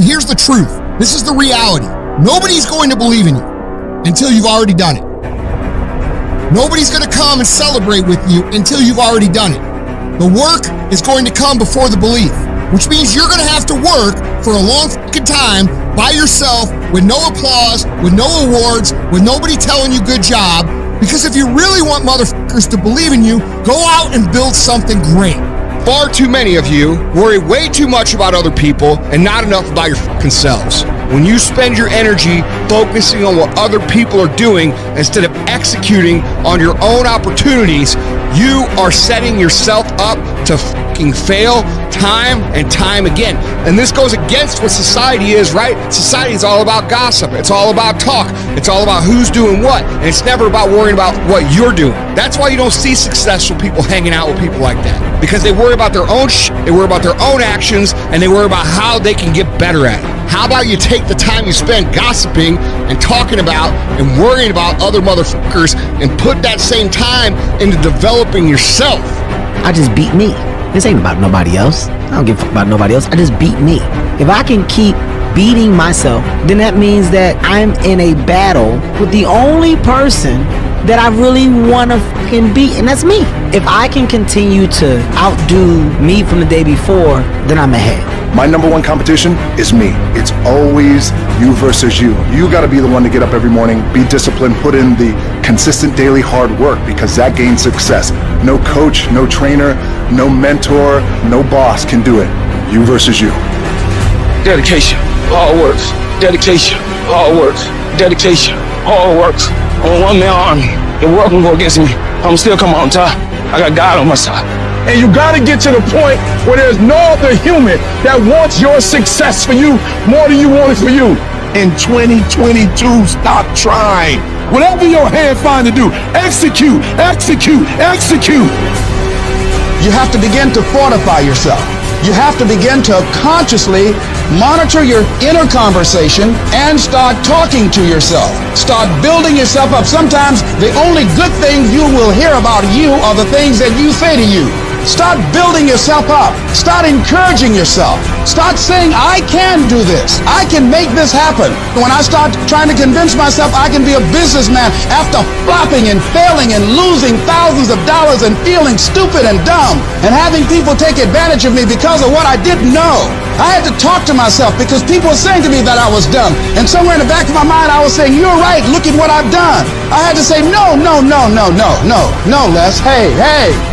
Here's the truth. This is the reality. Nobody's going to believe in you until you've already done it. Nobody's going to come and celebrate with you until you've already done it. The work is going to come before the belief, which means you're going to have to work for a long fucking time by yourself with no applause, with no awards, with nobody telling you good job. Because if you really want motherfuckers to believe in you, go out and build something great. Far too many of you worry way too much about other people and not enough about your fucking selves. When you spend your energy focusing on what other people are doing instead of executing on your own opportunities, you are setting yourself up to fucking fail time and time again. And this goes against what society is, right? Society is all about gossip. It's all about talk. It's all about who's doing what. And it's never about worrying about what you're doing. That's why you don't see successful people hanging out with people like that. Because they worry about their own shit, they worry about their own actions, and they worry about how they can get better at it. How about you take the time you spend gossiping and talking about and worrying about other motherfuckers and put that same time into developing yourself? I just beat me. This ain't about nobody else. I don't give a fuck about nobody else. I just beat me. If I can keep beating myself, then that means that I'm in a battle with the only person that I really want to fucking beat, and that's me. If I can continue to outdo me from the day before, then I'm ahead. My number one competition is me. It's always you versus you. You got to be the one to get up every morning, be disciplined, put in the consistent daily hard work, because that gains success. No coach, no trainer, no mentor, no boss can do it. You versus you. Dedication, hard works. Dedication, hard works. Dedication, hard works. I'm a one-man army. The world can go against me. I'm still coming on top. I got God on my side. And you gotta get to the point where there's no other human that wants your success for you more than you want it for you. In 2022, stop trying. Whatever your hand find to do, execute, execute, execute. You have to begin to fortify yourself. You have to begin to consciously monitor your inner conversation and start talking to yourself. Start building yourself up. Sometimes the only good things you will hear about you are the things that you say to you. Start building yourself up. Start encouraging yourself. Start saying, I can do this. I can make this happen. When I start trying to convince myself I can be a businessman after flopping and failing and losing thousands of dollars and feeling stupid and dumb and having people take advantage of me because of what I didn't know. I had to talk to myself because people were saying to me that I was dumb. And somewhere in the back of my mind, I was saying, you're right. Look at what I've done. I had to say, no, Les. Hey,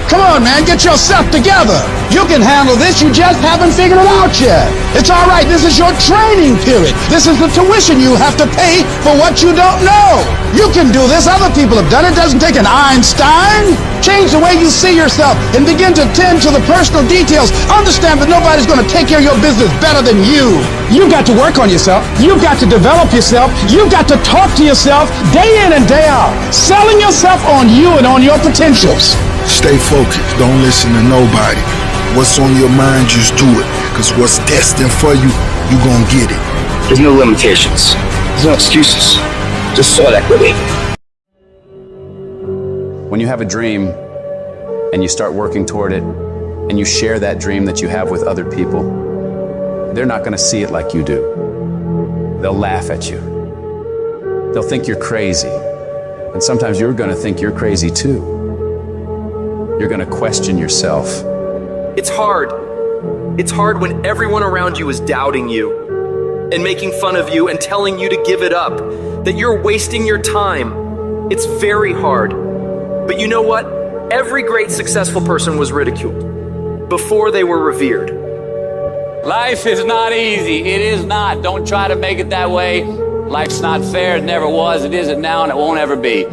come on, man. Get yourself together. You can handle this. You just haven't figured it out yet. It's all right. This is your training period. This is the tuition you have to pay for what you don't know. You can do this. Other people have done it. It doesn't take an Einstein. Change the way you see yourself and begin to tend to the personal details. Understand that nobody's going to take care of your business better than you. You've got to work on yourself. You've got to develop yourself. You've got to talk to yourself day in and day out, selling yourself on you and on your potentials. Stay focused. Don't listen to nobody. What's on your mind, just do it. Because what's destined for you, you gonna get it. There's no limitations. There's no excuses. Just sweat equity. When you have a dream and you start working toward it and you share that dream that you have with other people, they're not going to see it like you do. They'll laugh at you. They'll think you're crazy. And sometimes you're going to think you're crazy too. You're going to question yourself. It's hard. It's hard when everyone around you is doubting you and making fun of you and telling you to give it up, that you're wasting your time. It's very hard. But you know what? Every great successful person was ridiculed before they were revered. Life is not easy. It is not. Don't try to make it that way. Life's not fair. It never was. It isn't now, and it won't ever be.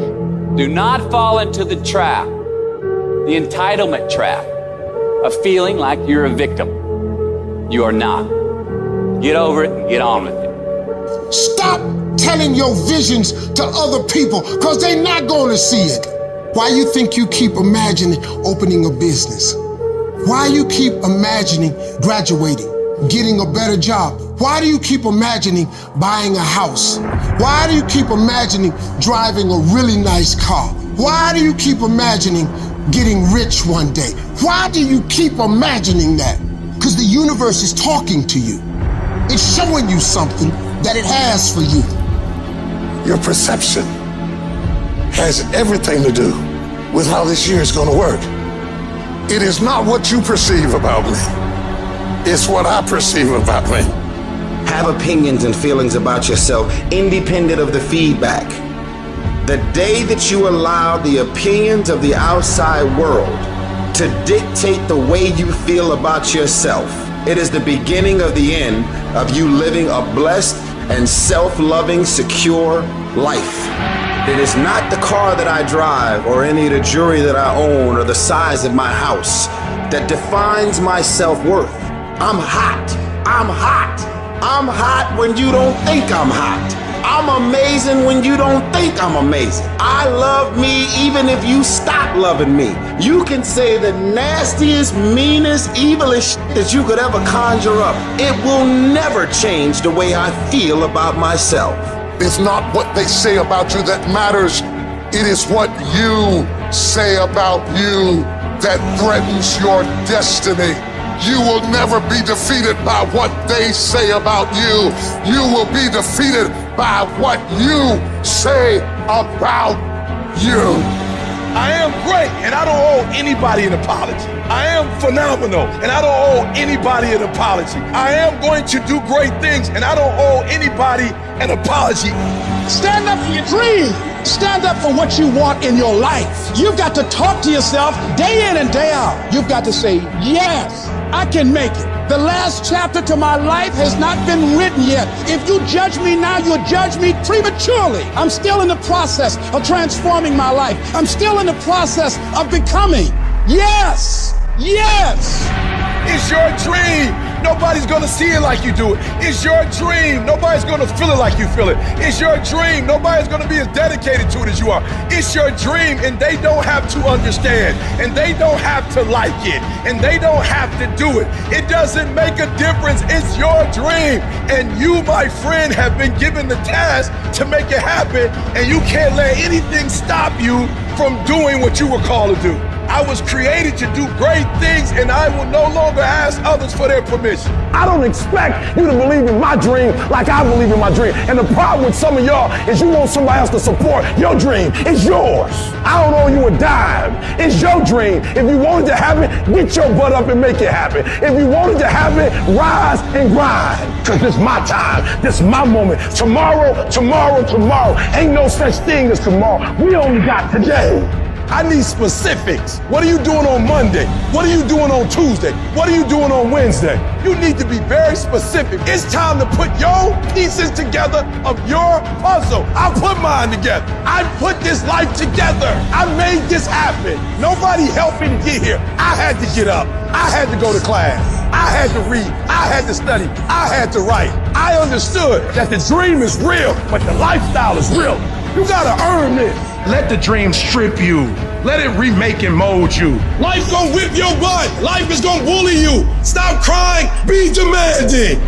Do not fall into the trap, the entitlement trap of feeling like you're a victim. You are not. Get over it and get on with it. Stop telling your visions to other people, because they're not going to see it. Why you think you keep imagining opening a business? Why you keep imagining graduating, getting a better job? Why do you keep imagining buying a house? Why do you keep imagining driving a really nice car? Why do you keep imagining getting rich one day? Why do you keep imagining that? Because the universe is talking to you. It's showing you something that it has for you. Your perception has everything to do with how this year is going to work. It is not what you perceive about me. It's what I perceive about me. Have opinions and feelings about yourself independent of the feedback. The day that you allow the opinions of the outside world to dictate the way you feel about yourself, it is the beginning of the end of you living a blessed and self-loving, secure life. It is not the car that I drive or any of the jewelry that I own or the size of my house that defines my self-worth. I'm hot. I'm hot. I'm hot when you don't think I'm hot. I'm amazing when you don't think I'm amazing. I love me even if you stop loving me. You can say the nastiest, meanest, evilest shit that you could ever conjure up. It will never change the way I feel about myself. It's not what they say about you that matters. It is what you say about you that threatens your destiny. You will never be defeated by what they say about you. You will be defeated by what you say about you. I am great, and I don't owe anybody an apology. I am phenomenal, and I don't owe anybody an apology. I am going to do great things, and I don't owe anybody an apology. Stand up for your dream. Stand up for what you want in your life. You've got to talk to yourself day in and day out. You've got to say, yes, I can make it. The last chapter to my life has not been written yet. If you judge me now, you'll judge me prematurely. I'm still in the process of transforming my life. I'm still in the process of becoming. Yes, yes. It's your dream. Nobody's gonna see it like you do it. It's your dream. Nobody's gonna feel it like you feel it. It's your dream. Nobody's gonna be as dedicated to it as you are. It's your dream, and they don't have to understand, and they don't have to like it, and they don't have to do it. It doesn't make a difference. It's your dream, and you, my friend, have been given the task to make it happen, and you can't let anything stop you from doing what you were called to do. I was created to do great things, and I will no longer ask others for their permission. I don't expect you to believe in my dream like I believe in my dream. And the problem with some of y'all is you want somebody else to support your dream. It's yours. I don't owe you a dime. It's your dream. If you wanted to have it, get your butt up and make it happen. If you wanted to have it, rise and grind. Because this is my time. This is my moment. Tomorrow. Ain't no such thing as tomorrow. We only got today. I need specifics. What are you doing on Monday? What are you doing on Tuesday? What are you doing on Wednesday? You need to be very specific. It's time to put your pieces together of your puzzle. I put mine together. I put this life together. I made this happen. Nobody helped me to get here. I had to get up. I had to go to class. I had to read. I had to study. I had to write. I understood that the dream is real, but the lifestyle is real. You gotta earn this. Let the dream strip you. Let it remake and mold you. Life gonna whip your butt. Life is gonna bully you. Stop crying, be demanding.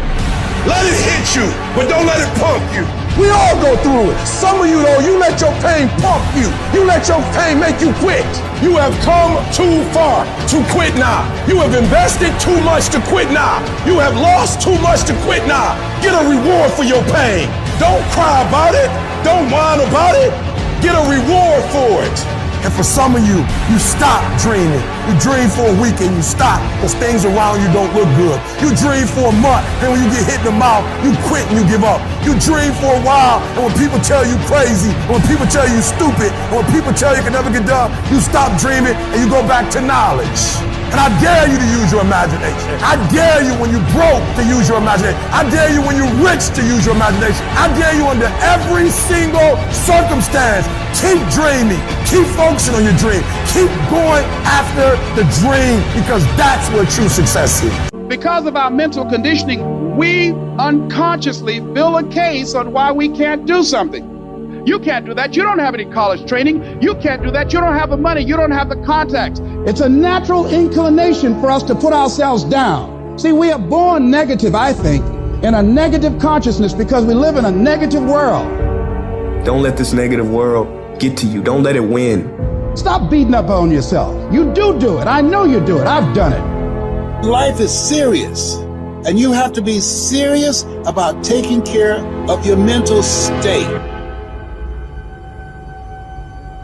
Let it hit you, but don't let it pump you. We all go through it. Some of you though, you let your pain pump you. You let your pain make you quit. You have come too far to quit now. You have invested too much to quit now. You have lost too much to quit now. Get a reward for your pain. Don't cry about it. Don't whine about it. Get a reward for it. And for some of you, you stop dreaming. You dream for a week and you stop because things around you don't look good. You dream for a month, and when you get hit in the mouth, you quit and you give up. You dream for a while, and when people tell you crazy, and when people tell you stupid, and when people tell you can never get done, you stop dreaming and you go back to knowledge. And I dare you to use your imagination. I dare you when you're broke to use your imagination. I dare you when you're rich to use your imagination. I dare you under every single circumstance. Keep dreaming. Keep focusing on your dream. Keep going after the dream because that's where true success is. Because of our mental conditioning, we unconsciously build a case on why we can't do something. You can't do that. You don't have any college training. You can't do that. You don't have the money. You don't have the contacts. It's a natural inclination for us to put ourselves down. See, we are born negative, I think, in a negative consciousness because we live in a negative world. Don't let this negative world get to you. Don't let it win. Stop beating up on yourself. You do it. I know you do it. I've done it. Life is serious, And you have to be serious about taking care of your mental state.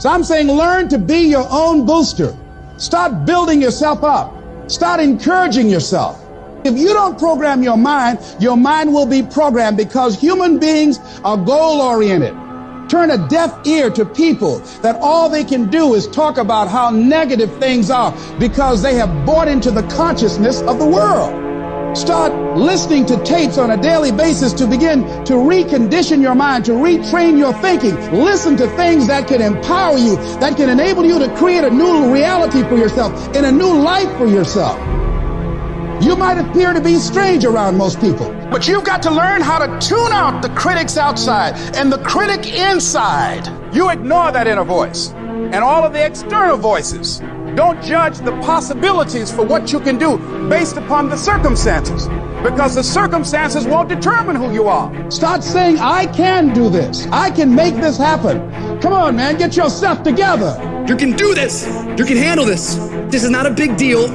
So I'm saying learn to be your own booster. Start building yourself up. Start encouraging yourself. If you don't program your mind will be programmed, because human beings are goal-oriented. Turn a deaf ear to people that all they can do is talk about how negative things are because they have bought into the consciousness of the world. Start listening to tapes on a daily basis to begin to recondition your mind, to retrain your thinking. Listen to things that can empower you, that can enable you to create a new reality for yourself and a new life for yourself. You might appear to be strange around most people, but you've got to learn how to tune out the critics outside and the critic inside. You ignore that inner voice and all of the external voices. Don't judge the possibilities for what you can do based upon the circumstances, because the circumstances won't determine who you are. Start saying, I can do this. I can make this happen. Come on, man, get yourself together. You can do this. You can handle this. This is not a big deal.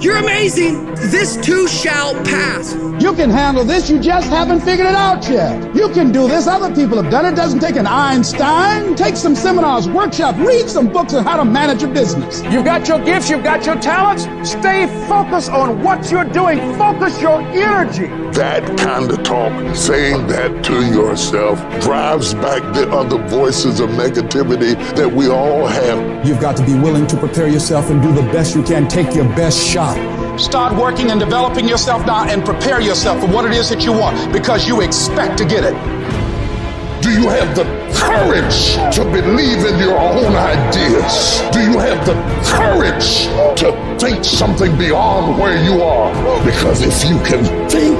You're amazing. This too shall pass. You can handle this. You just haven't figured it out yet. You can do this. Other people have done it. Doesn't take an Einstein. Take some seminars, workshops, read some books on how to manage a business. You've got your gifts. You've got your talents. Stay focused on what you're doing. Focus your energy. That kind of talk, saying that to yourself, drives back the other voices of negativity that we all have. You've got to be willing to prepare yourself and do the best you can. Take your best shot. Start working and developing yourself now and prepare yourself for what it is that you want, because you expect to get it. Do you have the courage to believe in your own ideas? Do you have the courage to think something beyond where you are? Because if you can think,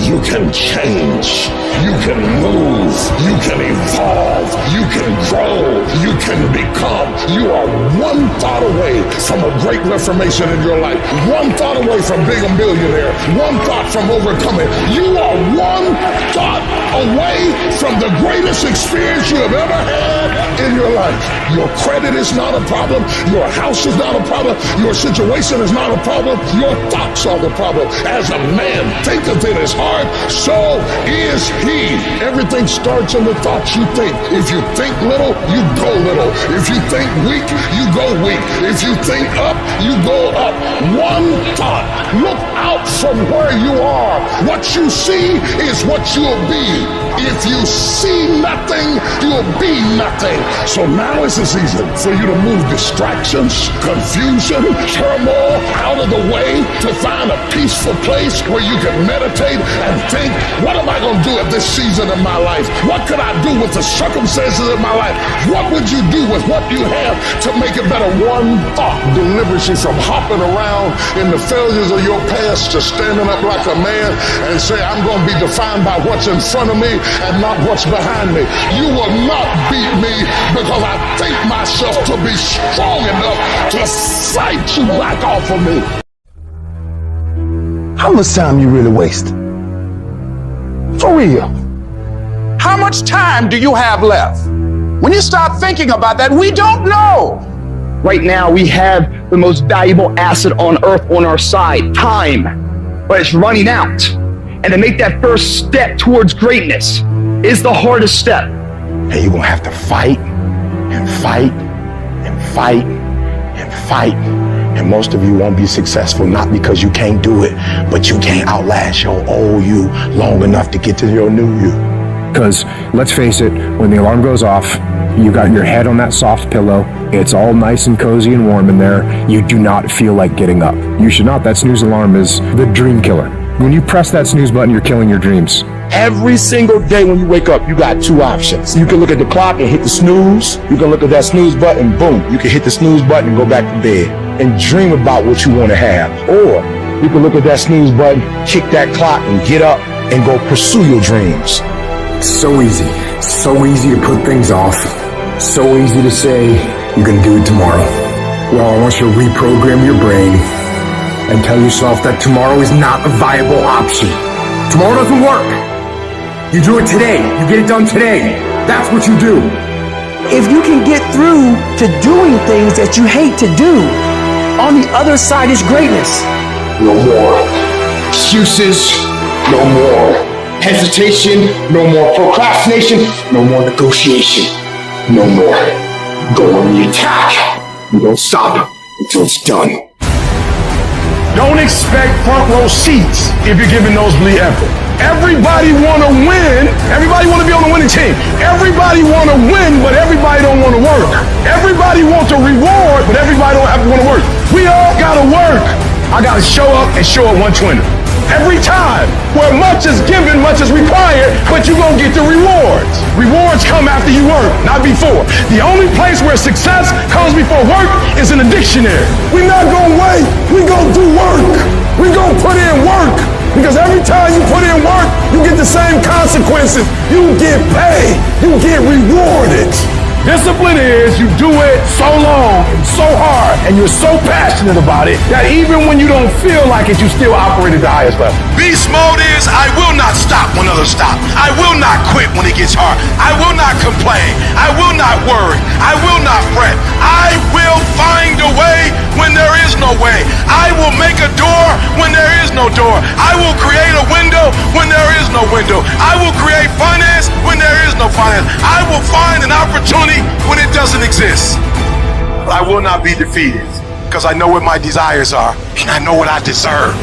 you can change, you can move, you can evolve, you can grow, you can become. You are one thought away from a great reformation in your life, one thought away from being a millionaire, one thought from overcoming. You are one thought away from the greatest experience you have ever had in your life. Your credit is not a problem. Your house is not a problem. Your situation is not a problem. Your thoughts are the problem. As a man thinketh in his heart, so is he. Everything starts in the thoughts you think. If you think little, you go little. If you think weak, you go weak. If you think up, you go up. One thought. Look out from where you are. What you see is what you'll be. If you see nothing, you'll be nothing. So now is the season for you to move distractions, confusion, turmoil out of the way to find a peaceful place where you can meditate and think, what am I going to do at this season of my life? What could I do with the circumstances of my life? What would you do with what you have to make it better? One thought delivers you from hopping around in the failures of your past to standing up like a man and say, I'm going to be defined by what's in front of me and not what's behind me. You will not beat me because I think myself to be strong enough to fight you back off of me. How much time you really waste? For real. How much time do you have left? When you start thinking about that, we don't know. Right now, we have the most valuable asset on earth on our side, time, but it's running out. And to make that first step towards greatness is the hardest step. And you're gonna have to fight and fight and fight and fight. And most of you won't be successful, not because you can't do it, but you can't outlast your old you long enough to get to your new you. Because let's face it, when the alarm goes off, you got your head on that soft pillow, it's all nice and cozy and warm in there, you do not feel like getting up. You should not. That snooze alarm is the dream killer. When you press that snooze button, you're killing your dreams. Every single day when you wake up, you got two options. You can look at the clock and hit the snooze. You can look at that snooze button, boom. You can hit the snooze button and go back to bed and dream about what you want to have. Or you can look at that snooze button, kick that clock and get up and go pursue your dreams. So easy to put things off. So easy to say, you can do it tomorrow. Well, I want you to reprogram your brain and tell yourself that tomorrow is not a viable option. Tomorrow doesn't work. You do it today. You get it done today. That's what you do. If you can get through to doing things that you hate to do, on the other side is greatness. No more excuses, No more hesitation, no more procrastination, no more negotiation, no more. Go on the attack. You don't stop until it's done. Don't expect front row seats if you're giving nosebleed effort. Everybody want to win. Everybody want to be on the winning team. Everybody want to win, but everybody don't want to work. Everybody wants a reward, but everybody don't have to want to work. We all got to work. I got to show up and show up 120. Every time, where much is given, much is required, but you're going to get the rewards. Rewards come after you work, not before. The only place where success comes before work is in the dictionary. We're not going to wait. We're going to do work. We're going to put in work. Because every time you put in work, you get the same consequences. You get paid. You get rewarded. Discipline is you do it so long and so hard and you're so passionate about it that even when you don't feel like it, you still operate at the highest level. Beast mode is I will not stop when others stop. I will not quit when it gets hard. I will not complain. I will not worry. I will not fret. I will find a way when there is no way. I will make a door when there is no door. I will create a window when there is no window. I will create finance when there is no finance. I will find an opportunity when it doesn't exist. But I will not be defeated because I know what my desires are and I know what I deserve.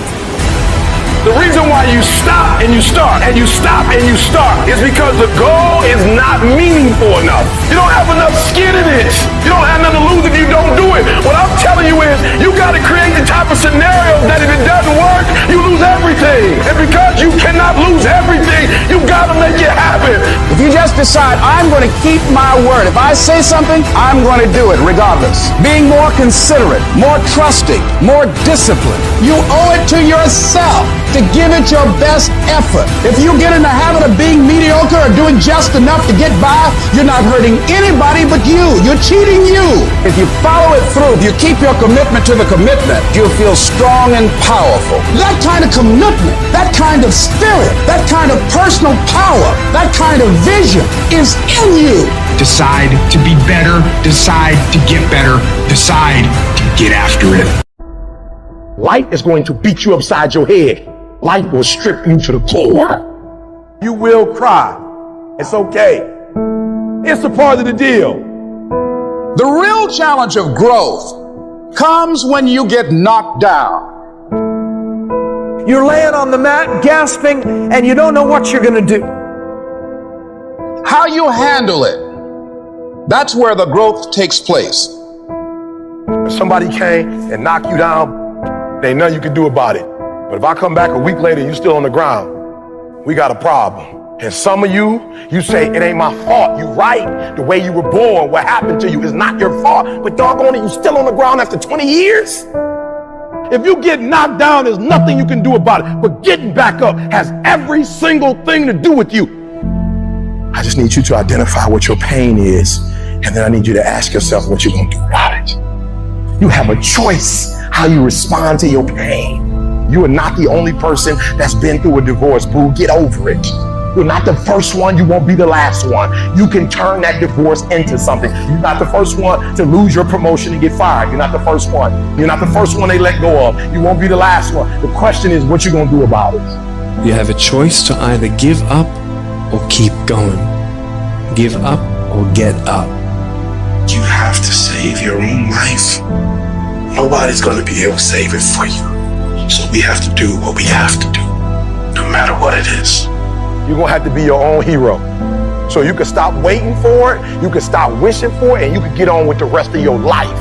The reason why you stop and you start and you stop and you start is because the goal is not meaningful enough. You don't have enough skin in it. You don't have nothing to lose if you don't do it. What I'm telling you is you got to create the type of scenario that if it doesn't work, you lose everything. And because you cannot lose everything, you got to make it happen. If you just decide, I'm going to keep my word. If I say something, I'm going to do it regardless. Being more considerate, more trusting, more disciplined. You owe it to yourself to give it your best effort. If you get in the habit of being mediocre or doing just enough to get by, you're not hurting anybody but you. You're cheating you. If you follow it through, if you keep your commitment to the commitment, you'll feel strong and powerful. That kind of commitment, that kind of spirit, that kind of personal power, that kind of vision is in you. Decide to be better. Decide to get better. Decide to get after it. Life is going to beat you upside your head. Life will strip you to the core. You will cry. It's okay. It's a part of the deal. The real challenge of growth comes when you get knocked down. You're laying on the mat, gasping, and you don't know what you're going to do. How you handle it, that's where the growth takes place. If somebody came and knocked you down, there ain't nothing you can do about it. But if I come back a week later and you're still on the ground, we got a problem. And some of you say, it ain't my fault. You right. The way you were born, what happened to you is not your fault. But doggone it, you still on the ground after 20 years? If you get knocked down, there's nothing you can do about it. But getting back up has every single thing to do with you. I just need you to identify what your pain is. And then I need you to ask yourself what you're going to do about it. You have a choice how you respond to your pain. You are not the only person that's been through a divorce, boo. Get over it. You're not the first one. You won't be the last one. You can turn that divorce into something. You're not the first one to lose your promotion and get fired. You're not the first one. You're not the first one they let go of. You won't be the last one. The question is what you going to do about it. You have a choice to either give up or keep going. Give up or get up. You have to save your own life. Nobody's going to be able to save it for you. So we have to do what we have to do, no matter what it is. You're going to have to be your own hero. So you can stop waiting for it, you can stop wishing for it, and you can get on with the rest of your life.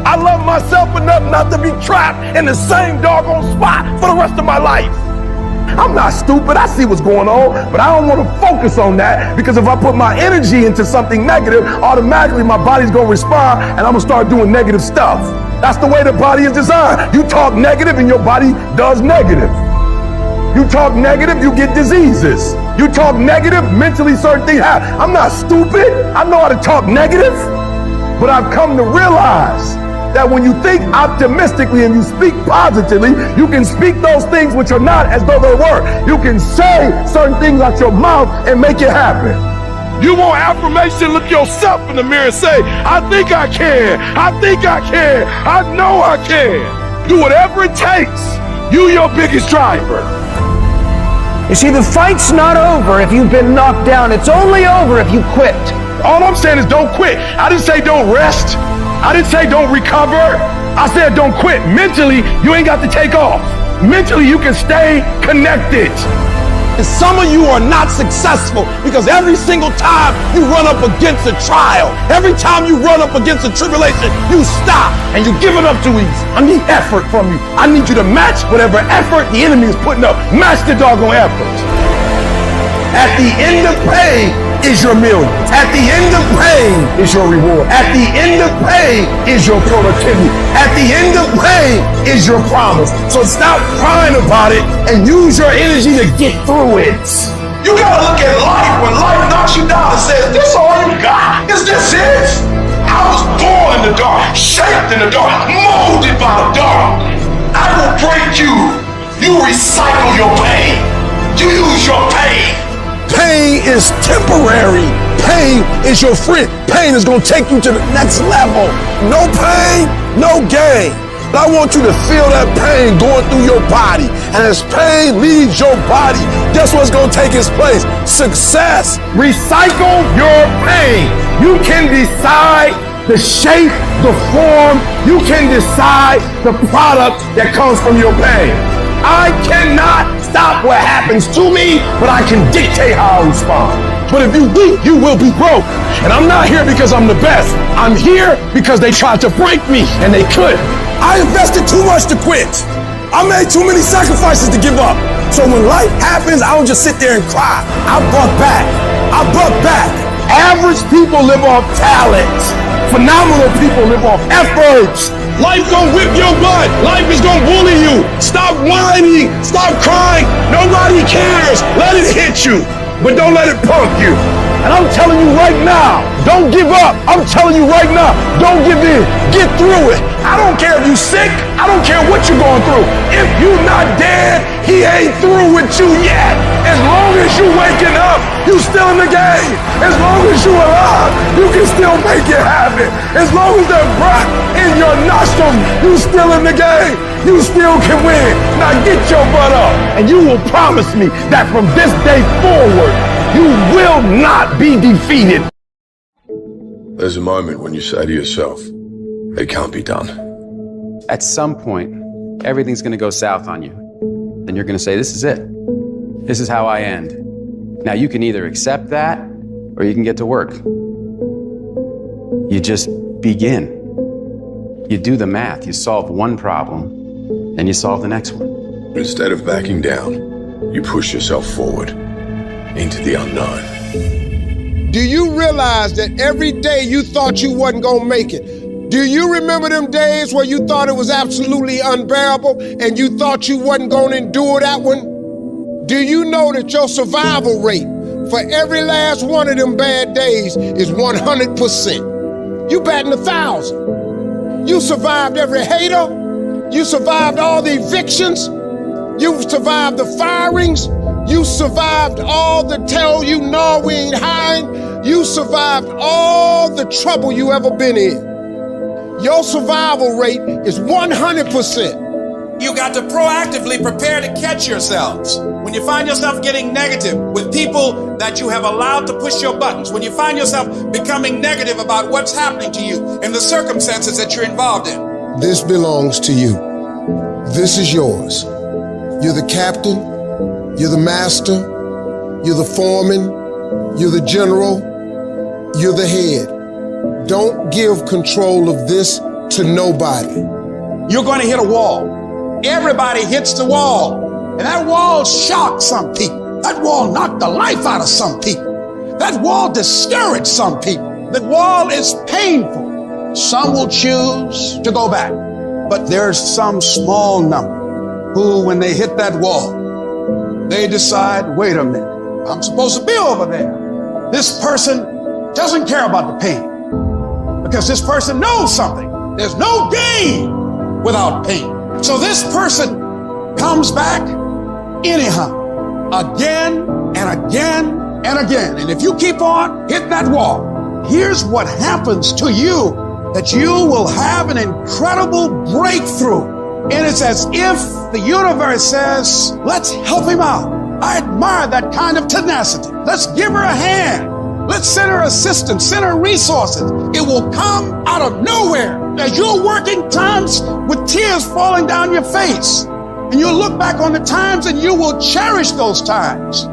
I love myself enough not to be trapped in the same doggone spot for the rest of my life. I'm not stupid, I see what's going on, but I don't want to focus on that because if I put my energy into something negative, automatically my body's going to respond and I'm going to start doing negative stuff. That's the way the body is designed. You talk negative and your body does negative. You talk negative, you get diseases. You talk negative, mentally certain things happen. I'm not stupid. I know how to talk negative, but I've come to realize that when you think optimistically and you speak positively, you can speak those things which are not as though they were. You can say certain things out your mouth and make it happen. You want affirmation, look yourself in the mirror and say, I think I can. I think I can. I know I can. Do whatever it takes. You your biggest driver. You see, the fight's not over if you've been knocked down. It's only over if you quit. All I'm saying is don't quit. I didn't say don't rest. I didn't say don't recover. I said don't quit. Mentally, you ain't got to take off. Mentally, you can stay connected. And some of you are not successful because every single time you run up against a trial, every time you run up against a tribulation, you stop and you give it up too easy. I need effort from you. I need you to match whatever effort the enemy is putting up. Match the doggone effort. At the end of pain is your million. At the end of pain is your reward. At the end of pain is your productivity. At the end of pain is your promise. So stop crying about it and use your energy to get through it. You gotta look at life when life knocks you down and says, this all you got? Is this it? I was born in the dark, shaped in the dark, molded by the dark. I will break you. You recycle your pain. You use your pain. Pain is temporary. Pain is your friend. Pain is going to take you to the next level. No pain, no gain. But I want you to feel that pain going through your body. And as pain leaves your body, guess what's going to take its place? Success. Recycle your pain. You can decide the shape, the form. You can decide the product that comes from your pain. I cannot stop what happens to me, but I can dictate how I respond. But if you weak, you will be broke. And I'm not here because I'm the best. I'm here because they tried to break me, and they could. I invested too much to quit. I made too many sacrifices to give up. So when life happens, I don't just sit there and cry. I buck back. I buck back. Average people live off talent. Phenomenal people live off efforts. Life gonna whip your butt. Life is gonna bully you. Stop whining. Stop crying. Nobody cares. Let it hit you, but don't let it punk you. And I'm telling you right now, don't give up. I'm telling you right now, don't give in. Get through it. I don't care if you're sick. I don't care what you're going through. If you're not dead, he ain't through with you yet. As long as you're waking up, you still in the game. As long as you're alive, you can still make it happen. As long as there's breath in your nostrils, you still in the game. You still can win. Now get your butt up, and you will promise me that from this day forward, you will not be defeated. There's a moment when you say to yourself, it can't be done. At some point, everything's going to go south on you. Then you're going to say, this is it. This is how I end. Now, you can either accept that or you can get to work. You just begin. You do the math. You solve one problem, and you solve the next one. Instead of backing down, you push yourself forward into the unknown. Do you realize that every day you thought you wasn't gonna make it? Do you remember them days where you thought it was absolutely unbearable and you thought you wasn't gonna endure that one? Do you know that your survival rate for every last one of them bad days is 100%? You batting 1,000. You survived every hater. You survived all the evictions. You survived the firings. You survived all the tell you no, we ain't hiring. You survived all the trouble you ever been in. Your survival rate is 100%. You got to proactively prepare to catch yourselves. When you find yourself getting negative with people that you have allowed to push your buttons, when you find yourself becoming negative about what's happening to you and the circumstances that you're involved in. This belongs to you. This is yours. You're the captain. You're the master, you're the foreman, you're the general, you're the head. Don't give control of this to nobody. You're going to hit a wall. Everybody hits the wall. And that wall shocked some people. That wall knocked the life out of some people. That wall discouraged some people. The wall is painful. Some will choose to go back. But there's some small number who, when they hit that wall, they decide, wait a minute, I'm supposed to be over there. This person doesn't care about the pain because this person knows something. There's no gain without pain. So this person comes back anyhow, again and again and again. And if you keep on hitting that wall, here's what happens to you, that you will have an incredible breakthrough. And it's as if the universe says, let's help him out. I admire that kind of tenacity. Let's give her a hand. Let's send her assistance, send her resources. It will come out of nowhere. As you're working times with tears falling down your face, and you'll look back on the times and you will cherish those times.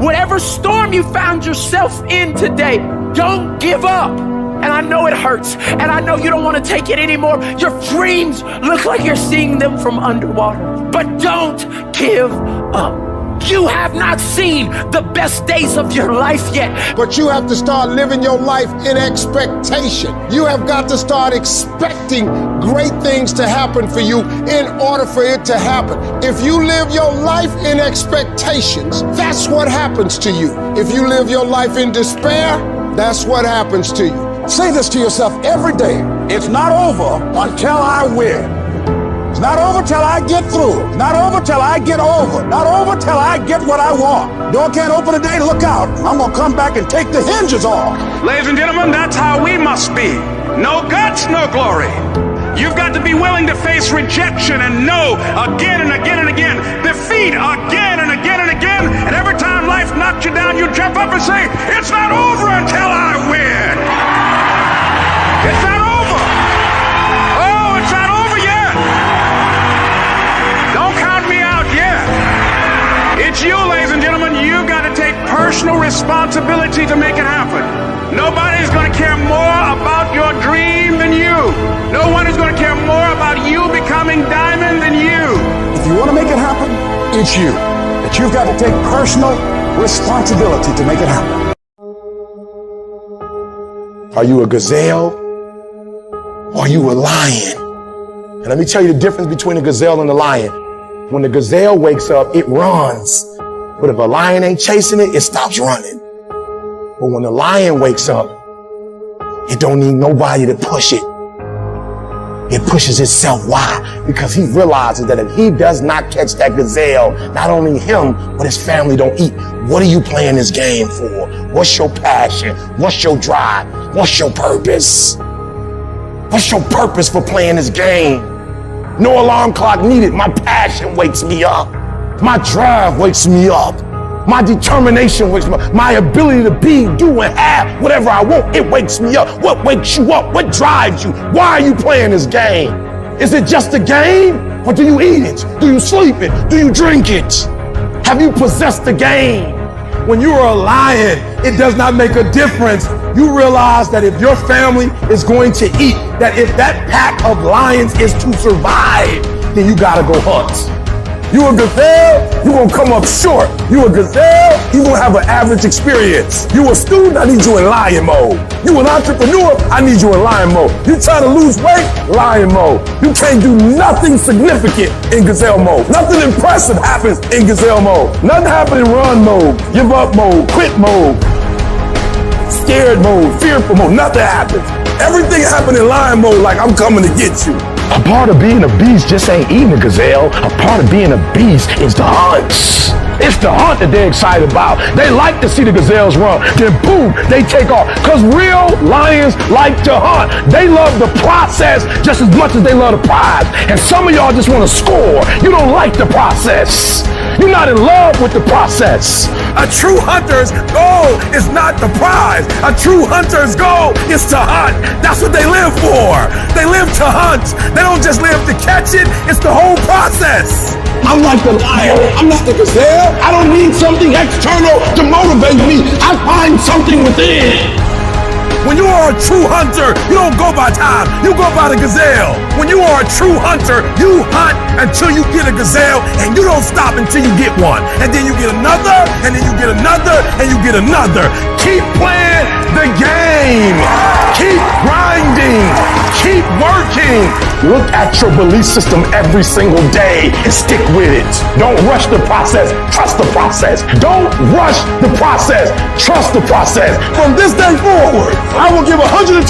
Whatever storm you found yourself in today, don't give up. And I know it hurts, and I know you don't want to take it anymore. Your dreams look like you're seeing them from underwater, but don't give up. You have not seen the best days of your life yet. But you have to start living your life in expectation. You have got to start expecting great things to happen for you in order for it to happen. If you live your life in expectations, that's what happens to you. If you live your life in despair, that's what happens to you. Say this to yourself every day. It's not over until I win. It's not over till I get through. It's not over till I get over. Not over till I get what I want. Door can't open today, look out. I'm gonna come back and take the hinges off. Ladies and gentlemen, that's how we must be. No guts, no glory. You've got to be willing to face rejection and no again and again and again. Defeat again and again and again. And every time life knocks you down, you jump up and say, it's not over until I win. It's not over. Oh, it's not over yet. Don't count me out yet. It's you, ladies and gentlemen. You've got to take personal responsibility to make it happen. Nobody's going to care more about your dream than you. No one is going to care more about you becoming diamond than you. If you want to make it happen, it's you. But you've got to take personal responsibility to make it happen. Are you a gazelle or are you a lion? And let me tell you the difference between a gazelle and a lion. When the gazelle wakes up, it runs. But if a lion ain't chasing it, it stops running. But when the lion wakes up, it don't need nobody to push it. It pushes itself. Why? Because he realizes that if he does not catch that gazelle, not only him, but his family don't eat. What are you playing this game for? What's your passion? What's your drive? What's your purpose? What's your purpose for playing this game? No alarm clock needed. My passion wakes me up. My drive wakes me up. My determination wakes me up. My ability to be, do, and have whatever I want, it wakes me up. What wakes you up? What drives you? Why are you playing this game? Is it just a game? Or do you eat it? Do you sleep it? Do you drink it? Have you possessed the game? When you are a lion, it does not make a difference. You realize that if your family is going to eat, that if that pack of lions is to survive, then you gotta go hunt. You a gazelle, you gonna come up short. You a gazelle, you gonna have an average experience. You a student, I need you in lion mode. You an entrepreneur, I need you in lion mode. You trying to lose weight, lion mode. You can't do nothing significant in gazelle mode. Nothing impressive happens in gazelle mode. Nothing happens in run mode, give up mode, quit mode, scared mode, fearful mode. Nothing happens. Everything happens in lion mode like I'm coming to get you. A part of being a beast just ain't eating a gazelle. A part of being a beast is the hunts. It's the hunt that they're excited about. They like to see the gazelles run. Then boom, they take off. Because real lions like to hunt. They love the process just as much as they love the prize. And some of y'all just want to score. You don't like the process. You're not in love with the process. A true hunter's goal is not the prize. A true hunter's goal is to hunt. That's what they live for. They live to hunt. They don't just live to catch it. It's the whole process. I'm like the lion. I'm not the gazelle. I don't need something external to motivate me. I find something within. When you are a true hunter, you don't go by time, you go by the gazelle. When you are a true hunter, you hunt until you get a gazelle, and you don't stop until you get one. And then you get another, and then you get another, and you get another. Keep playing the game. Keep grinding. Keep working. Look at your belief system every single day and stick with it. Don't rush the process. Trust the process. Don't rush the process. Trust the process. From this day forward, I will give 120%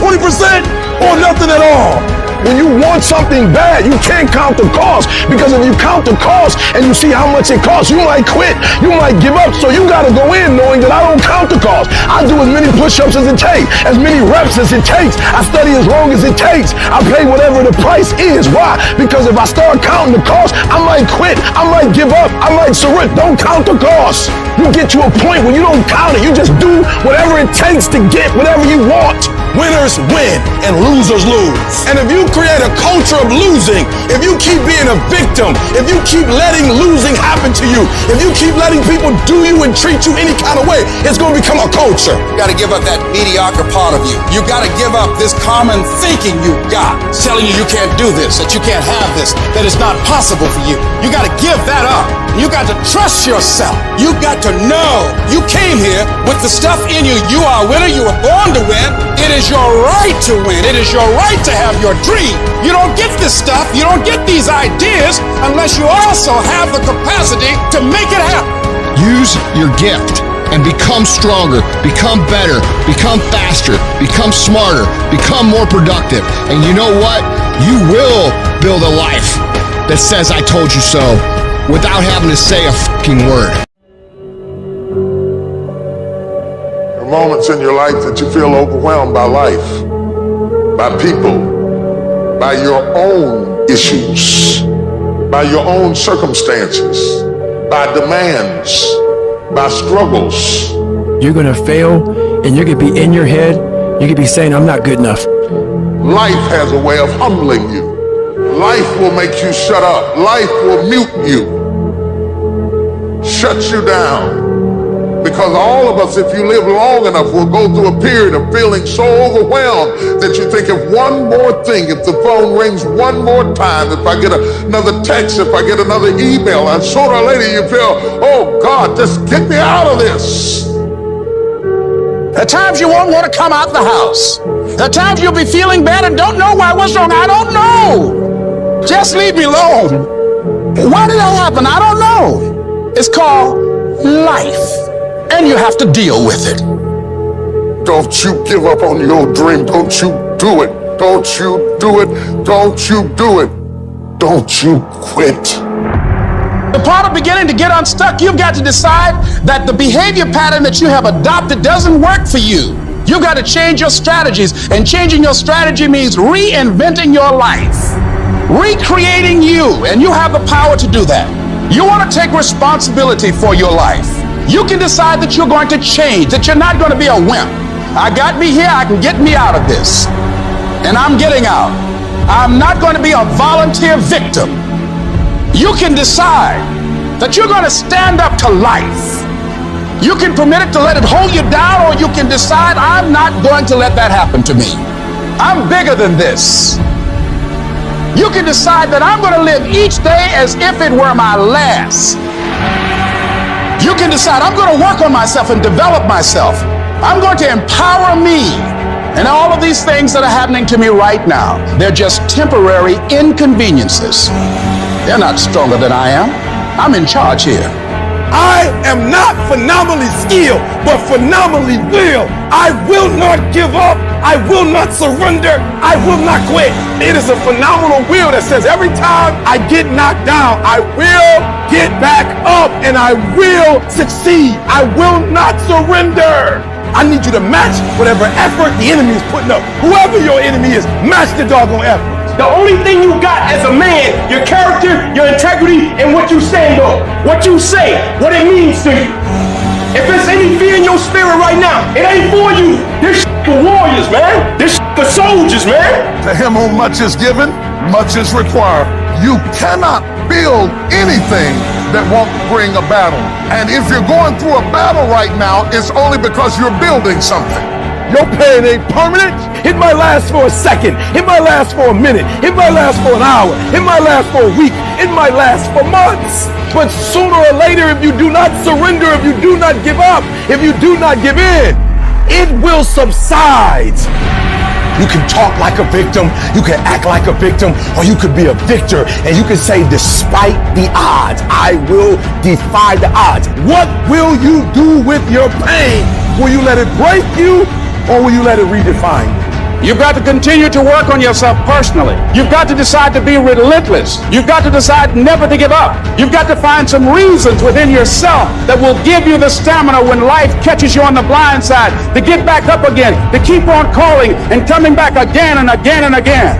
or nothing at all. When you want something bad, you can't count the cost, because if you count the cost and you see how much it costs, you might quit, you might give up. So you got to go in knowing that I don't count the cost. I do as many push-ups as it takes, as many reps as it takes. I study as long as it takes. I pay whatever the price is. Why? Because if I start counting the cost, I might quit, I might give up, I might surrender. Don't count the cost. You get to a point where you don't count it. You just do whatever it takes to get whatever you want. Winners win and losers lose. And if you create a culture of losing, if you keep being a victim, if you keep letting losing happen to you, if you keep letting people do you and treat you any kind of way, it's going to become a culture. You got to give up that mediocre part of you. You got to give up this common thinking you've got, telling you you can't do this, that you can't have this, that it's not possible for you. You got to give that up. You got to trust yourself. You got to know you came here with the stuff in you. You are a winner. You were born to win. It is your right to win. It is your right to have your dream. You don't get this stuff. You don't get these ideas unless you also have the capacity to make it happen. Use your gift and become stronger, become better, become faster, become smarter, become more productive. And you know what? You will build a life that says I told you so without having to say a fucking word. There are moments in your life that you feel overwhelmed by life, by people, by your own issues, by your own circumstances, by demands, by struggles. You're gonna fail, and you're gonna be in your head, you're gonna be saying, I'm not good enough. Life has a way of humbling you. Life will make you shut up. Life will mute you, shut you down. Because all of us, if you live long enough, will go through a period of feeling so overwhelmed that you think if one more thing, if the phone rings one more time, if I get another text, if I get another email, and sooner or later you feel, oh God, just get me out of this. At times you won't want to come out the house. At times you'll be feeling bad and don't know why. What's wrong? I don't know. Just leave me alone. Why did that happen? I don't know. It's called life. And you have to deal with it. Don't you give up on your dream. Don't you do it. Don't you do it. Don't you do it. Don't you quit. The part of beginning to get unstuck, you've got to decide that the behavior pattern that you have adopted doesn't work for you. You've got to change your strategies, and changing your strategy means reinventing your life, recreating you, and you have the power to do that. You want to take responsibility for your life. You can decide that you're going to change, that you're not going to be a wimp. I got me here, I can get me out of this. And I'm getting out. I'm not going to be a volunteer victim. You can decide that you're going to stand up to life. You can permit it to let it hold you down, or you can decide I'm not going to let that happen to me. I'm bigger than this. You can decide that I'm going to live each day as if it were my last. You can decide I'm going to work on myself and develop myself. I'm going to empower me. And all of these things that are happening to me right now, they're just temporary inconveniences. They're not stronger than I am. I'm in charge here. I am not phenomenally skilled, but phenomenally willed. I will not give up. I will not surrender. I will not quit. It is a phenomenal will that says every time I get knocked down, I will get back up and I will succeed. I will not surrender. I need you to match whatever effort the enemy is putting up. Whoever your enemy is, match the doggone effort. The only thing you got as a man, your character, your integrity, and what you stand on. What you say, what it means to you. If there's any fear in your spirit right now, it ain't for you. This for warriors, man. This for soldiers, man. To him whom much is given, much is required. You cannot build anything that won't bring a battle. And if you're going through a battle right now, it's only because you're building something. Your pain ain't permanent. It might last for a second. It might last for a minute. It might last for an hour. It might last for a week. It might last for months. But sooner or later, if you do not surrender, if you do not give up, if you do not give in, it will subside. You can talk like a victim, you can act like a victim, or you could be a victor, and you can say, despite the odds, I will defy the odds. What will you do with your pain? Will you let it break you, or will you let it redefine you? You've got to continue to work on yourself personally. You've got to decide to be relentless. You've got to decide never to give up. You've got to find some reasons within yourself that will give you the stamina when life catches you on the blind side to get back up again, to keep on calling and coming back again and again and again.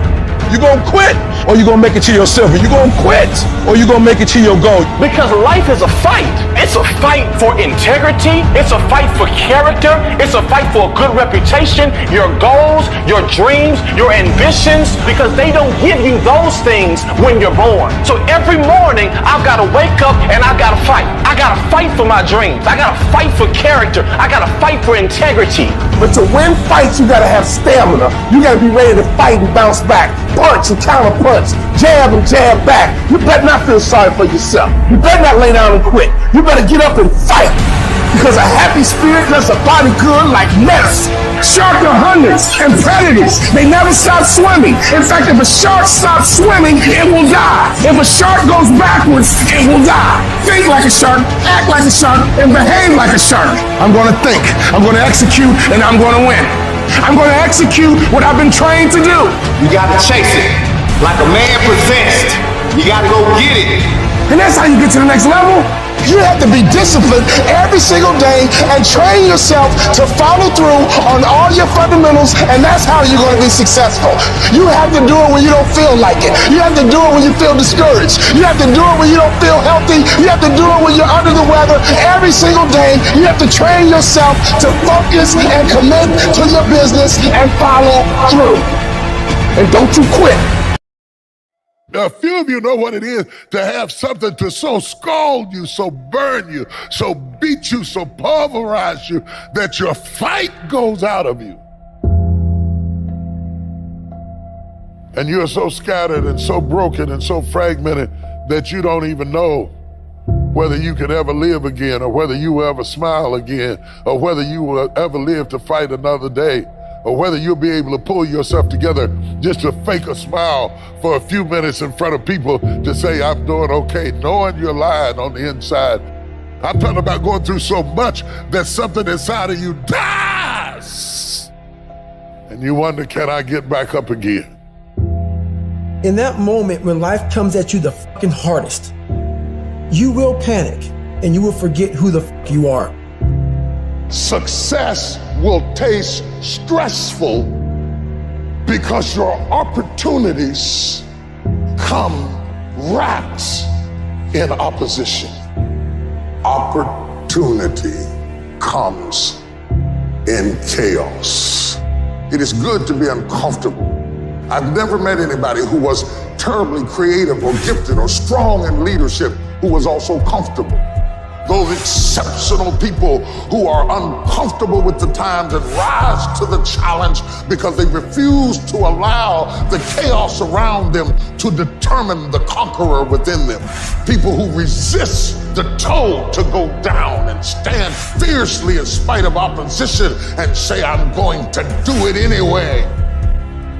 You gonna quit or you gonna make it to yourself? You gonna quit or you gonna make it to your goal? Because life is a fight. It's a fight for integrity. It's a fight for character. It's a fight for a good reputation, your goals, your dreams, your ambitions, because they don't give you those things when you're born. So every morning, I've got to wake up and I've got to fight. I got to fight for my dreams. I got to fight for character. I got to fight for integrity. But to win fights, you gotta have stamina. You gotta be ready to fight and bounce back. Punch and counter punch. Jab and jab back. You better not feel sorry for yourself. You better not lay down and quit. You better get up and fight. Because a happy spirit does a body good like medicine. Sharks are hunters and predators. They never stop swimming. In fact, if a shark stops swimming, it will die. If a shark goes backwards, it will die. Think like a shark, act like a shark, and behave like a shark. I'm gonna think, I'm gonna execute, and I'm gonna win. I'm gonna execute what I've been trained to do. You gotta chase it like a man possessed. You gotta go get it. And that's how you get to the next level. You have to be disciplined every single day and train yourself to follow through on all your fundamentals, and that's how you're going to be successful. You have to do it when you don't feel like it. You have to do it when you feel discouraged. You have to do it when you don't feel healthy. You have to do it when you're under the weather. Every single day, you have to train yourself to focus and commit to your business and follow through. And don't you quit. Now, a few of you know what it is to have something to so scald you, so burn you, so beat you, so pulverize you, that your fight goes out of you. And you're so scattered and so broken and so fragmented that you don't even know whether you can ever live again, or whether you will ever smile again, or whether you will ever live to fight another day, or whether you'll be able to pull yourself together just to fake a smile for a few minutes in front of people to say, I'm doing okay, knowing you're lying on the inside. I'm talking about going through so much that something inside of you dies. And you wonder, can I get back up again? In that moment when life comes at you the fucking hardest, you will panic and you will forget who the fuck you are. Success will taste stressful because your opportunities come wrapped in opposition. Opportunity comes in chaos. It is good to be uncomfortable. I've never met anybody who was terribly creative or gifted or strong in leadership who was also comfortable. Those exceptional people who are uncomfortable with the times and rise to the challenge because they refuse to allow the chaos around them to determine the conqueror within them. People who resist the toll to go down and stand fiercely in spite of opposition and say, I'm going to do it anyway.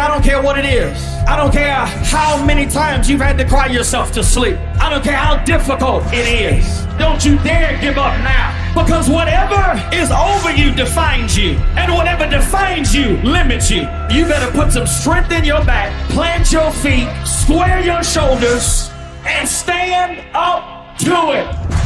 I don't care what it is. I don't care how many times you've had to cry yourself to sleep. I don't care how difficult it is. Don't you dare give up now. Because whatever is over you defines you. And whatever defines you limits you. You better put some strength in your back, plant your feet, square your shoulders, and stand up to it.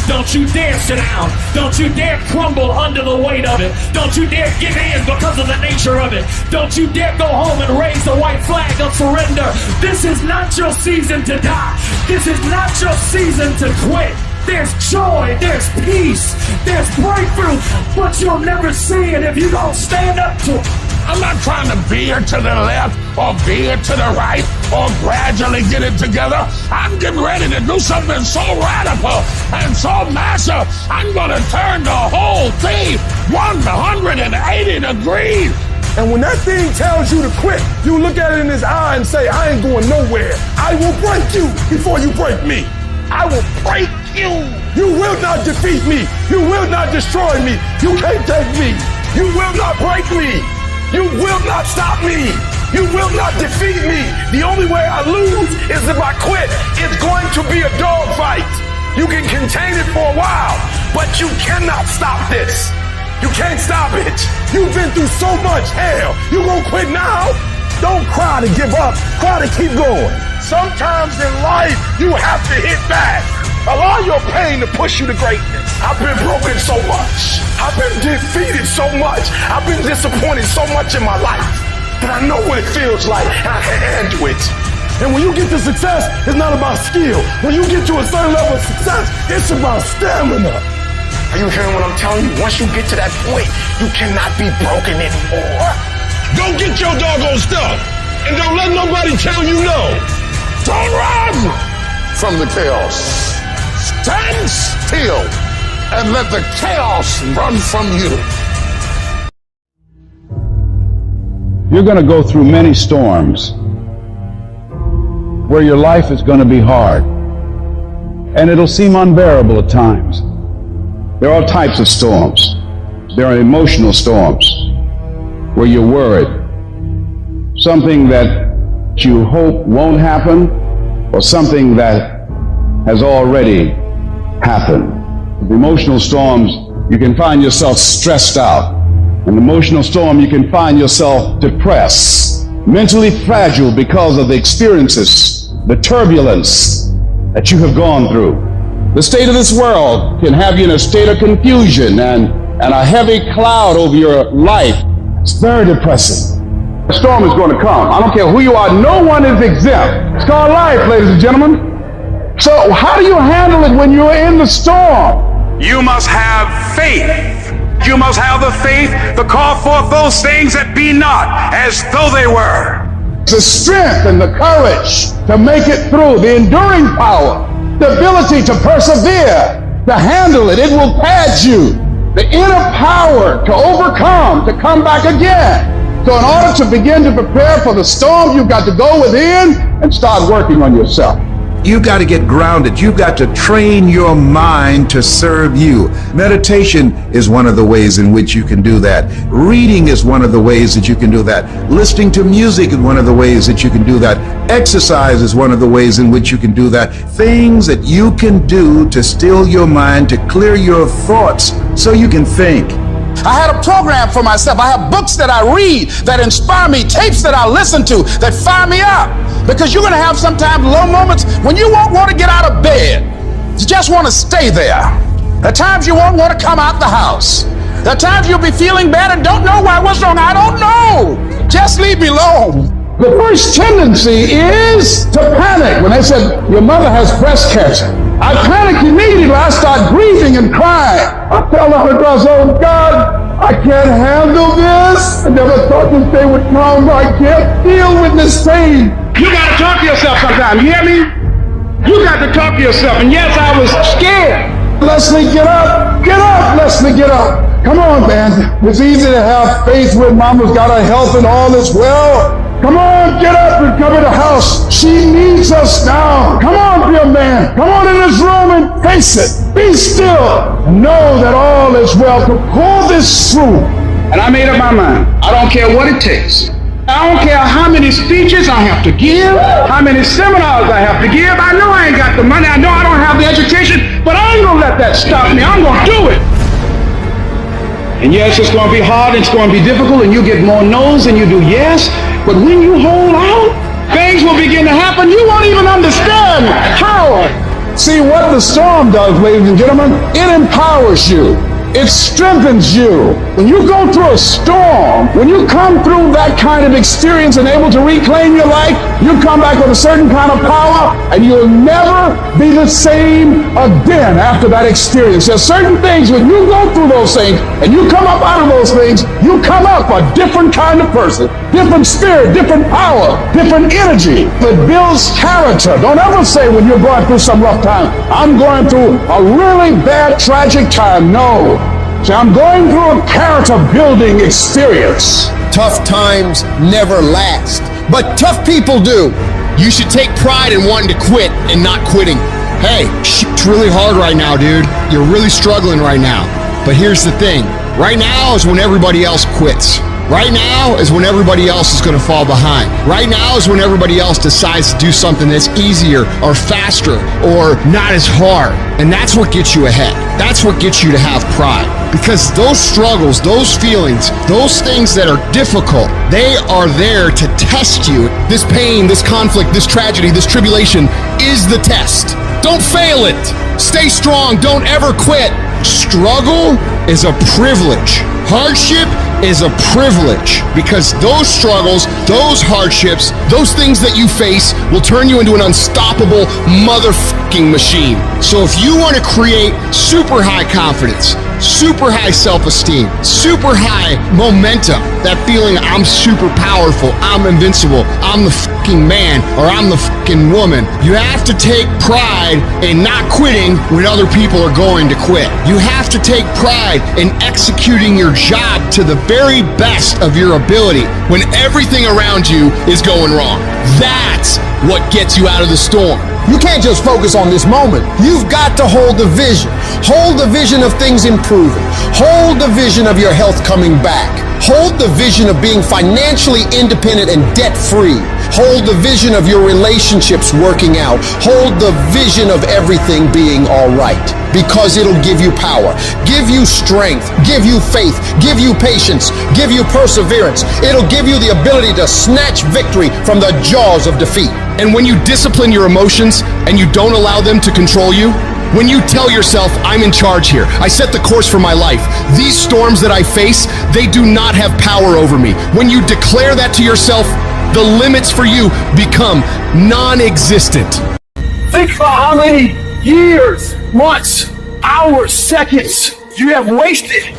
Don't you dare sit down. Don't you dare crumble under the weight of it. Don't you dare give in because of the nature of it. Don't you dare go home and raise the white flag of surrender. This is not your season to die. This is not your season to quit. There's joy, there's peace, there's breakthrough, but you'll never see it if you don't stand up to it. I'm not trying to veer to the left or veer to the right or gradually get it together. I'm getting ready to do something so radical and so massive, I'm gonna turn the whole thing 180 degrees. And when that thing tells you to quit, you look at it in his eye and say, I ain't going nowhere. I will break you before you break me. I will break you. You will not defeat me. You will not destroy me. You can't take me. You will not break me. You will not stop me. You will not defeat me. The only way I lose is if I quit. It's going to be a dogfight. You can contain it for a while, but you cannot stop this. You can't stop it. You've been through so much hell. You gonna quit now? Don't cry to give up. Cry to keep going. Sometimes in life, you have to hit back. Allow your pain to push you to greatness. I've been broken so much. I've been defeated so much. I've been disappointed so much in my life that I know what it feels like and I can handle it. And when you get to success, it's not about skill. When you get to a certain level of success, it's about stamina. Are you hearing what I'm telling you? Once you get to that point, you cannot be broken anymore. Go get your doggone stuff. And don't let nobody tell you no. Don't run from the chaos. Stand still and let the chaos run from you. You're going to go through many storms where your life is going to be hard. And it'll seem unbearable at times. There are all types of storms. There are emotional storms where you're worried. Something that you hope won't happen or something that has already happened. With emotional storms, you can find yourself stressed out. In an emotional storm, you can find yourself depressed, mentally fragile because of the experiences, the turbulence that you have gone through. The state of this world can have you in a state of confusion and a heavy cloud over your life. It's very depressing. The storm is going to come. I don't care who you are. No one is exempt. It's called life, ladies and gentlemen. So how do you handle it when you're in the storm? You must have faith. You must have the faith to call forth those things that be not as though they were. The strength and the courage to make it through, the enduring power, the ability to persevere, to handle it. It will pad you. The inner power to overcome, to come back again. So in order to begin to prepare for the storm, you've got to go within and start working on yourself. You've got to get grounded. You've got to train your mind to serve you. Meditation is one of the ways in which you can do that. Reading is one of the ways that you can do that. Listening to music is one of the ways that you can do that. Exercise is one of the ways in which you can do that. Things that you can do to still your mind, to clear your thoughts so you can think. I had a program for myself. I have books that I read that inspire me, tapes that I listen to that fire me up. Because you're going to have sometimes low moments when you won't want to get out of bed. You just want to stay there. At times you won't want to come out the house. At times you'll be feeling bad and don't know why. What's wrong? I don't know. Just leave me alone. The first tendency is to panic. When they said, your mother has breast cancer, I panicked immediately. I start grieving and crying. I tell her, oh God, I can't handle this. I never thought this day would come. I can't deal with this pain. You got to talk to yourself sometimes. You hear me? You got to talk to yourself. And yes, I was scared. Leslie, get up. Get up, Leslie, get up. Come on, man. It's easy to have faith when mama's got her health and all is well. Come on, get up and come in the house. She needs us now. Come on, dear man. Come on in this room and face it. Be still. Know that all is well. To pull this through. And I made up my mind. I don't care what it takes. I don't care how many speeches I have to give, how many seminars I have to give. I know I ain't got the money. I know I don't have the education, but I ain't gonna let that stop me. I'm gonna do it. And yes, it's gonna be hard, it's gonna be difficult, and you get more no's than you do yes. But when you hold out, things will begin to happen. You won't even understand how. See what the storm does, ladies and gentlemen? It empowers you. It strengthens you. When you go through a storm, when you come through that kind of experience and able to reclaim your life, you come back with a certain kind of power and you'll never be the same again after that experience. There's certain things when you go through those things and you come up out of those things, you come up a different kind of person, different spirit, different power, different energy that builds character. Don't ever say when you're going through some rough time, I'm going through a really bad, tragic time. No. See, I'm going through a character-building experience. Tough times never last, but tough people do. You should take pride in wanting to quit and not quitting. Hey, it's really hard right now, dude. You're really struggling right now. But here's the thing. Right now is when everybody else quits. Right now is when everybody else is going to fall behind. Right now is when everybody else decides to do something that's easier or faster or not as hard. And that's what gets you ahead. That's what gets you to have pride. Because those struggles, those feelings, those things that are difficult, they are there to test you. This pain, this conflict, this tragedy, this tribulation is the test. Don't fail it. Stay strong. Don't ever quit. Struggle is a privilege. Hardship is a privilege, because those struggles, those hardships, those things that you face will turn you into an unstoppable motherfucking machine. So if you want to create super high confidence, super high self-esteem, super high momentum, that feeling I'm super powerful, I'm invincible, I'm the fucking man, or I'm the fucking woman, you have to take pride in not quitting when other people are going to quit. You have to take pride in executing your job to the very best of your ability when everything around you is going wrong. That's what gets you out of the storm. You can't just focus on this moment. You've got to hold the vision. Hold the vision of things improving. Hold the vision of your health coming back. Hold the vision of being financially independent and debt-free. Hold the vision of your relationships working out. Hold the vision of everything being all right, because it'll give you power, give you strength, give you faith, give you patience, give you perseverance. It'll give you the ability to snatch victory from the jaws of defeat. And when you discipline your emotions and you don't allow them to control you, when you tell yourself, I'm in charge here, I set the course for my life, these storms that I face, they do not have power over me. When you declare that to yourself, the limits for you become non-existent. Think about how many years, months, hours, seconds you have wasted.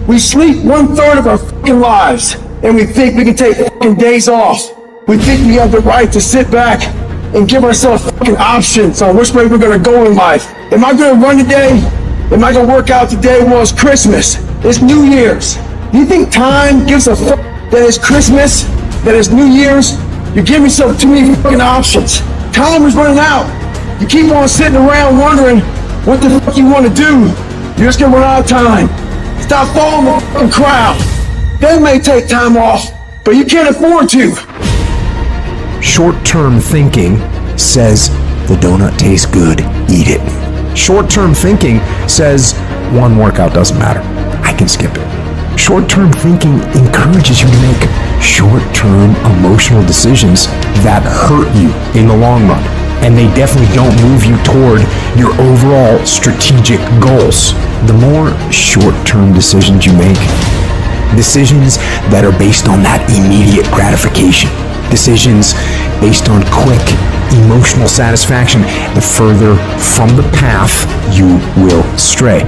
We sleep 1/3 of our fucking lives, and we think we can take fucking days off. We think we have the right to sit back and give ourselves fucking options on which way we're gonna go in life. Am I gonna run today? Am I gonna work out today? Well, it's Christmas. It's New Year's. Do you think time gives a fuck that it's Christmas, that it's New Year's? You give yourself too many fucking options. Time is running out. You keep on sitting around wondering what the fuck you want to do. You're just gonna run out of time. Stop following the fucking crowd. They may take time off, but you can't afford to. Short-term thinking says the donut tastes good, eat it. Short-term thinking says one workout doesn't matter, I can skip it. Short-term thinking encourages you to make short-term emotional decisions that hurt you in the long run, and they definitely don't move you toward your overall strategic goals. The more short-term decisions you make, decisions that are based on that immediate gratification, decisions based on quick emotional satisfaction, the further from the path you will stray.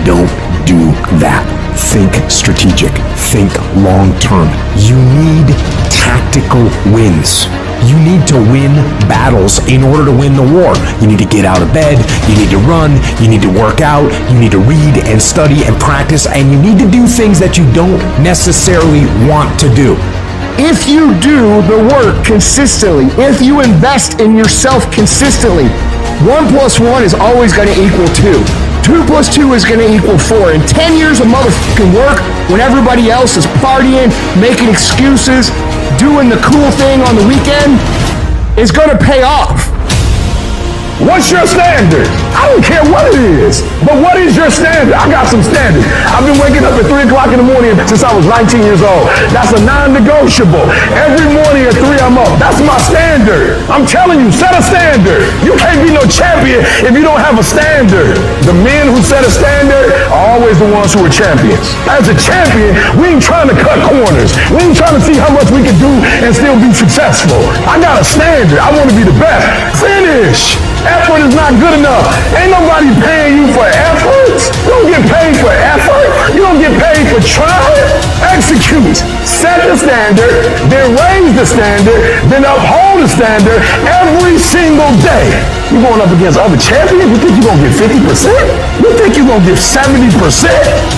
Don't do that. Think strategic. Think long-term. You need tactical wins. You need to win battles in order to win the war. You need to get out of bed, you need to run, you need to work out, you need to read and study and practice, and you need to do things that you don't necessarily want to do. If you do the work consistently, if you invest in yourself consistently, 1 + 1 is always going to equal 2. 2 + 2 is going to equal 4. In 10 years of motherfucking work, when everybody else is partying, making excuses, doing the cool thing on the weekend, is going to pay off. What's your standard? I don't care what it is, but what is your standard? I got some standards. I've been waking up at 3 o'clock in the morning since I was 19 years old. That's a non-negotiable. Every morning at 3 I'm up. That's my standard. I'm telling you, set a standard. You can't be no champion if you don't have a standard. The men who set a standard are always the ones who are champions. As a champion, we ain't trying to cut corners. We ain't trying to see how much we can do and still be successful. I got a standard. I want to be the best. Finish. Effort is not good enough. Ain't nobody paying you for effort. You don't get paid for effort. You don't get paid for trying. Execute. Set the standard, then raise the standard, then uphold the standard every single day. You're going up against other champions? You think you're going to get 50%? You think you're going to get 70%?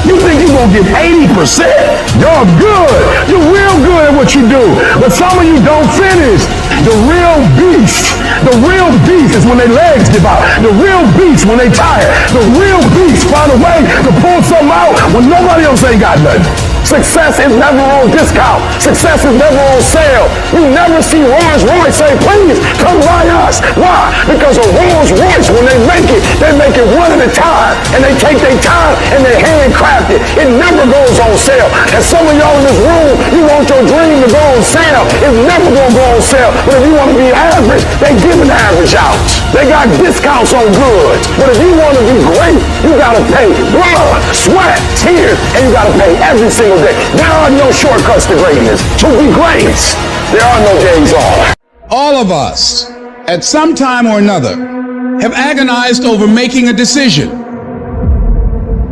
You think you're going to get 80%? You're good. You're real good at what you do. But some of you don't finish. The real beast is when their legs give out. The real beast when they tired. The real beast find a way to pull something out when nobody else ain't got nothing. Success is never on discount. Success is never on sale. You never see Rolls Royce say, please come buy us. Why? Because a Rolls Royce, when they make it one at a time. And they take their time and they handcraft it. It never goes on sale. And some of y'all in this room, you want your dream to go on sale. It's never going to go on sale. But if you want to be average, they giving the average out. They got discounts on goods. But if you want to be great, you got to pay blood, sweat, tears, and you got to pay every single day. There are no shortcuts to greatness. To be great, there are no days off. All of us, at some time or another, have agonized over making a decision.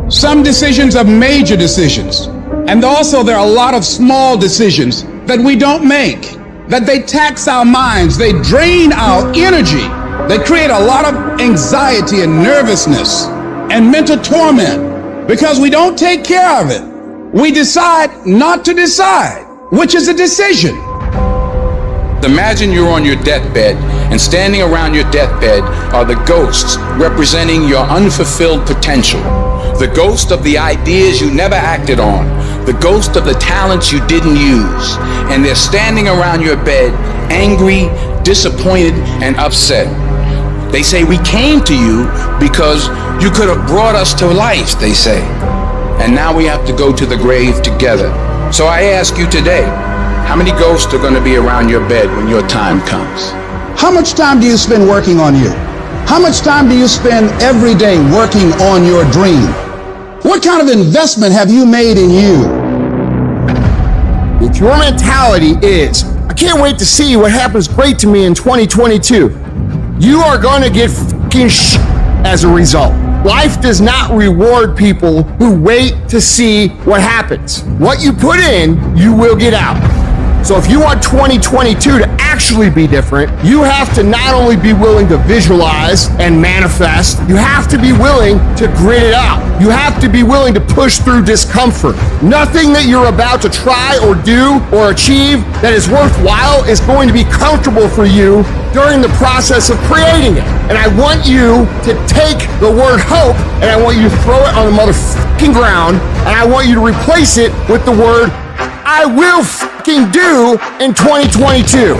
Some decisions are major decisions. And also there are a lot of small decisions that we don't make, that they tax our minds, they drain our energy, they create a lot of anxiety and nervousness and mental torment because we don't take care of it. We decide not to decide, which is a decision. Imagine you're on your deathbed, and standing around your deathbed are the ghosts representing your unfulfilled potential. The ghost of the ideas you never acted on, the ghost of the talents you didn't use, and they're standing around your bed, angry, disappointed, and upset. They say, we came to you because you could have brought us to life, they say. And now we have to go to the grave together. So I ask you today, how many ghosts are going to be around your bed when your time comes? How much time do you spend working on you? How much time do you spend every day working on your dream? What kind of investment have you made in you? If your mentality is, I can't wait to see what happens great to me in 2022, you are going to get fucking as a result. Life does not reward people who wait to see what happens. What you put in, you will get out. So if you want 2022 to actually be different, you have to not only be willing to visualize and manifest, you have to be willing to grit it out. You have to be willing to push through discomfort. Nothing that you're about to try or do or achieve that is worthwhile is going to be comfortable for you during the process of creating it. And I want you to take the word hope and I want you to throw it on the motherfucking ground and I want you to replace it with the word I will fucking do in 2022.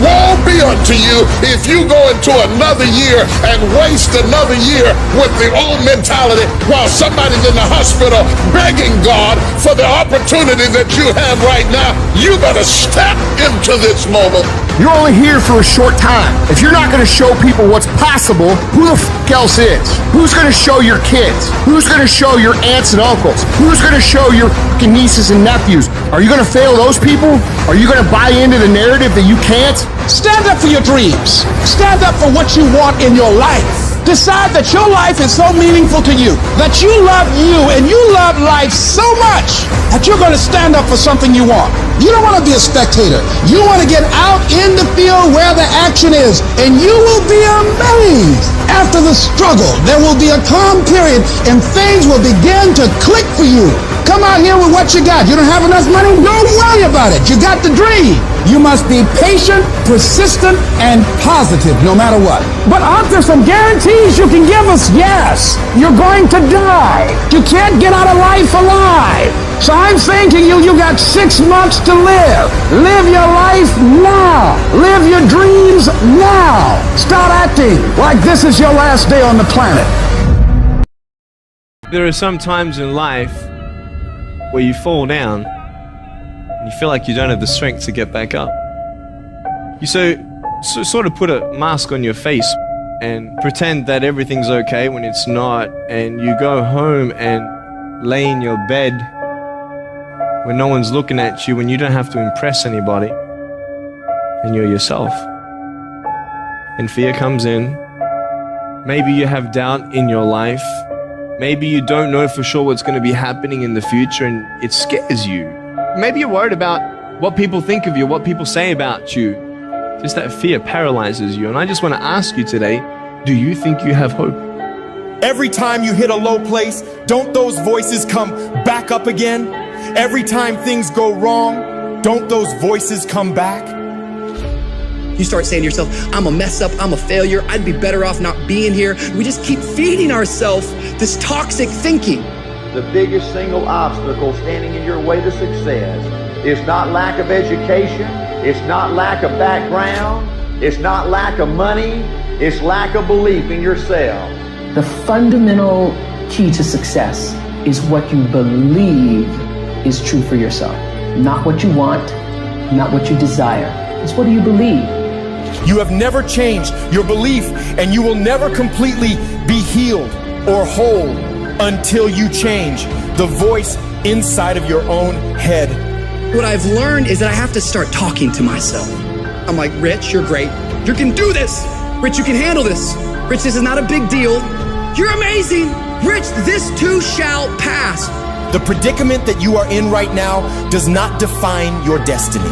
Woe be unto you if you go into another year and waste another year with the old mentality while somebody's in the hospital begging God for the opportunity that you have right now. You better step into this moment. You're only here for a short time. If you're not going to show people what's possible, who the fuck else is? Who's going to show your kids? Who's going to show your aunts and uncles? Who's going to show your fucking nieces and nephews? Are you going to fail those people? Are you going to buy into the narrative that you can't? Stand up for your dreams. Stand up for what you want in your life. Decide that your life is so meaningful to you, that you love you and you love life so much that you're going to stand up for something you want. You don't want to be a spectator. You want to get out in the field where the action is, and you will be amazed. After the struggle, there will be a calm period and things will begin to click for you. Come out here with what you got. You don't have enough money? Don't worry about it. You got the dream. You must be patient, persistent, and positive no matter what. But aren't there some guarantees you can give us? Yes. You're going to die. You can't get out of life alive. So I'm saying to you, you got 6 months to live. Live your life now. Live your dreams now. Start acting like this is your last day on the planet. There are some times in life where you fall down and you feel like you don't have the strength to get back up. You sort of put a mask on your face and pretend that everything's okay when it's not, and you go home and lay in your bed when no one's looking at you, when you don't have to impress anybody, and you're yourself. And fear comes in. Maybe you have doubt in your life. Maybe you don't know for sure what's going to be happening in the future and it scares you. Maybe you're worried about what people think of you, what people say about you. Just that fear paralyzes you. And I just want to ask you today, do you think you have hope? Every time you hit a low place, don't those voices come back up again? Every time things go wrong, don't those voices come back? You start saying to yourself, I'm a mess up, I'm a failure, I'd be better off not being here. We just keep feeding ourselves this toxic thinking. the biggest single obstacle standing in your way to success is not lack of education, it's not lack of background, it's not lack of money, it's lack of belief in yourself. The fundamental key to success is what you believe is true for yourself. Not what you want, not what you desire. It's what do you believe? You have never changed your belief, and you will never completely be healed or whole until you change the voice inside of your own head. What I've learned is that I have to start talking to myself. I'm like, Rich, you're great. You can do this. Rich, you can handle this. Rich, this is not a big deal. You're amazing. Rich, this too shall pass. The predicament that you are in right now does not define your destiny.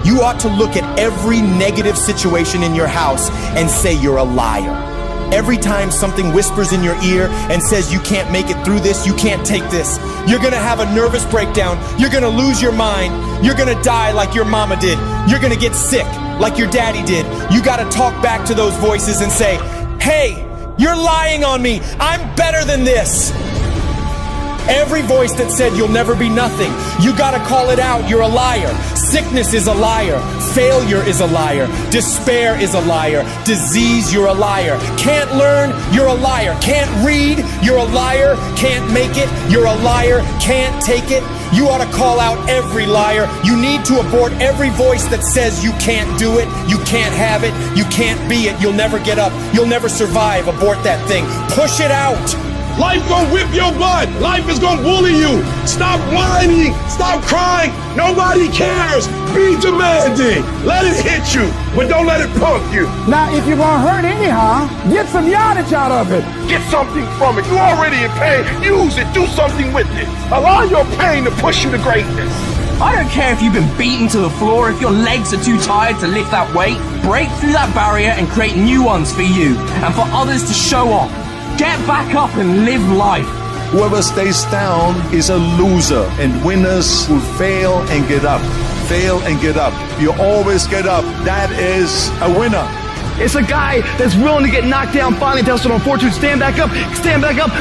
You ought to look at every negative situation in your house and say you're a liar. Every time something whispers in your ear and says you can't make it through this, you can't take this, you're gonna have a nervous breakdown, you're gonna lose your mind, you're gonna die like your mama did, you're gonna get sick like your daddy did. You gotta talk back to those voices and say, hey, you're lying on me, I'm better than this. Every voice that said you'll never be nothing, you gotta call it out, you're a liar. Sickness is a liar. Failure is a liar. Despair is a liar. Disease, you're a liar. Can't learn, you're a liar. Can't read, you're a liar. Can't make it, you're a liar. Can't take it. You ought to call out every liar. You need to abort every voice that says you can't do it, you can't have it, you can't be it, you'll never get up, you'll never survive. Abort that thing. Push it out. Life gonna whip your butt. Life is gonna bully you. Stop whining. Stop crying. Nobody cares. Be demanding. Let it hit you, but don't let it punk you. Now, if you're gonna hurt anyhow, get some yardage out of it. Get something from it. You're already in pain. Use it. Do something with it. Allow your pain to push you to greatness. I don't care if you've been beaten to the floor, if your legs are too tired to lift that weight. Break through that barrier and create new ones for you and for others to show off. Get back up and live life. Whoever stays down is a loser, and winners will fail and get up. Fail and get up. You always get up. That is a winner. It's a guy that's willing to get knocked down, finally tested on fortune, stand back up.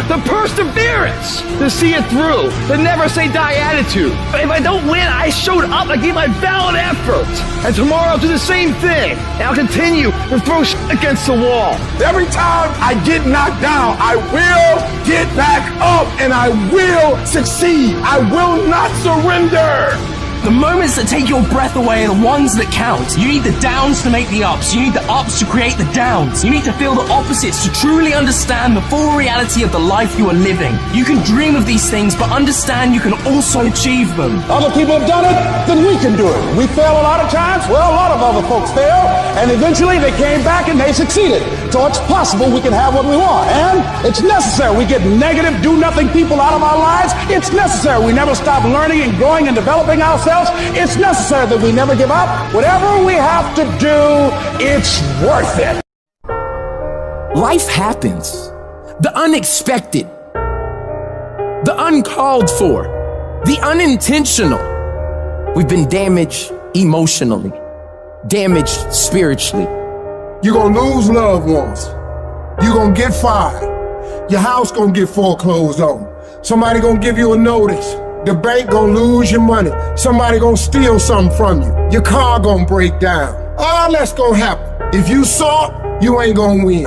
The perseverance to see it through. The never say die attitude. But if I don't win, I showed up. I gave my valid effort. And tomorrow I'll do the same thing. And I'll continue to throw shit against the wall. Every time I get knocked down, I will get back up and I will succeed. I will not surrender. The moments that take your breath away are the ones that count. You need the downs to make the ups. You need the ups to create the downs. You need to feel the opposites to truly understand the full reality of the life you are living. You can dream of these things, but understand you can also achieve them. Other people have done it, then we can do it. We fail a lot of times. Well, a lot of other folks fail, and eventually they came back and they succeeded. So it's possible we can have what we want, and it's necessary. We get negative, do-nothing people out of our lives. It's necessary. We never stop learning and growing and developing ourselves. It's necessary that we never give up. Whatever we have to do, it's worth it. Life happens. The unexpected. The uncalled for. The unintentional. We've been damaged emotionally. Damaged spiritually. You're gonna lose loved ones. You're gonna get fired. Your house gonna get foreclosed on. Somebody gonna give you a notice. The bank gonna lose your money. Somebody gonna steal something from you. Your car gonna break down. All that's gonna happen. If you saw it, you ain't gonna win.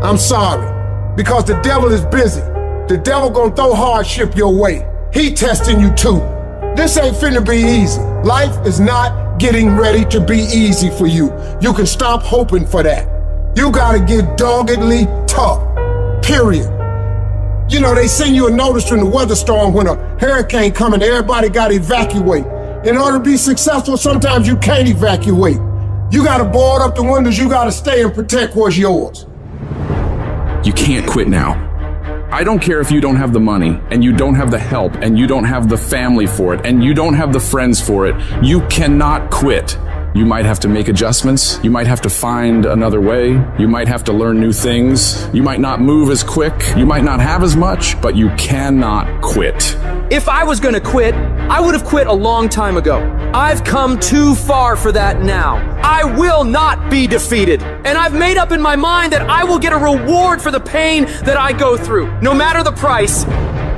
I'm sorry. Because the devil is busy. The devil gonna throw hardship your way. He testing you too. This ain't finna be easy. Life is not getting ready to be easy for you. You can stop hoping for that. You gotta get doggedly tough. Period. You know, they send you a notice in the weather storm when a hurricane coming, everybody got to evacuate. In order to be successful, sometimes you can't evacuate. You got to board up the windows, you got to stay and protect what's yours. You can't quit now. I don't care if you don't have the money, and you don't have the help, and you don't have the family for it, and you don't have the friends for it. You cannot quit. You might have to make adjustments. You might have to find another way. You might have to learn new things. You might not move as quick. You might not have as much, but you cannot quit. If I was gonna quit, I would have quit a long time ago. I've come too far for that now. I will not be defeated. And I've made up in my mind that I will get a reward for the pain that I go through, no matter the price.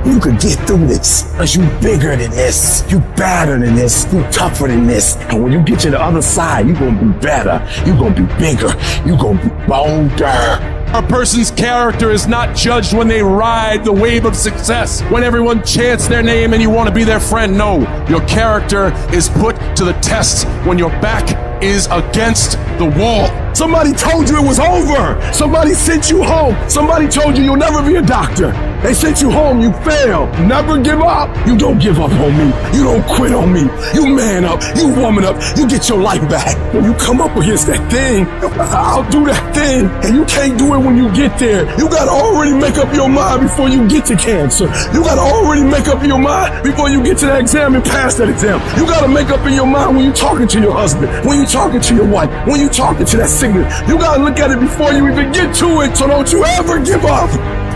You could get through this, because you bigger than this, you badder than this, you tougher than this. And when you get to the other side, you're gonna be better, you're gonna be bigger, you're gonna be bolder. A person's character is not judged when they ride the wave of success, when everyone chants their name and you want to be their friend. No, your character is put to the test when your back is against the wall. Somebody told you it was over. Somebody sent you home. Somebody told you you'll never be a doctor. They sent you home, you failed. Never give up. You don't give up on me. You don't quit on me. You man up. You woman up. You get your life back. When you come up against that thing, I'll do that thing. And you can't do it when you get there. You gotta already make up your mind before you get to cancer. You gotta already make up your mind before you get to that exam and pass that exam. You gotta make up in your mind when you're talking to your husband, when you're talking to your wife, when you're talking to that sickness. You gotta look at it before you even get to it, so don't you ever give up.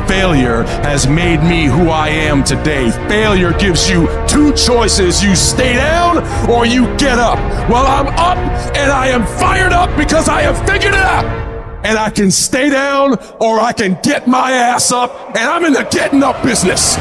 Failure has made me who I am today. Failure gives you two choices. You stay down or you get up. Well, I'm up and I am fired up because I have figured it out. And I can stay down or I can get my ass up, and I'm in the getting up business.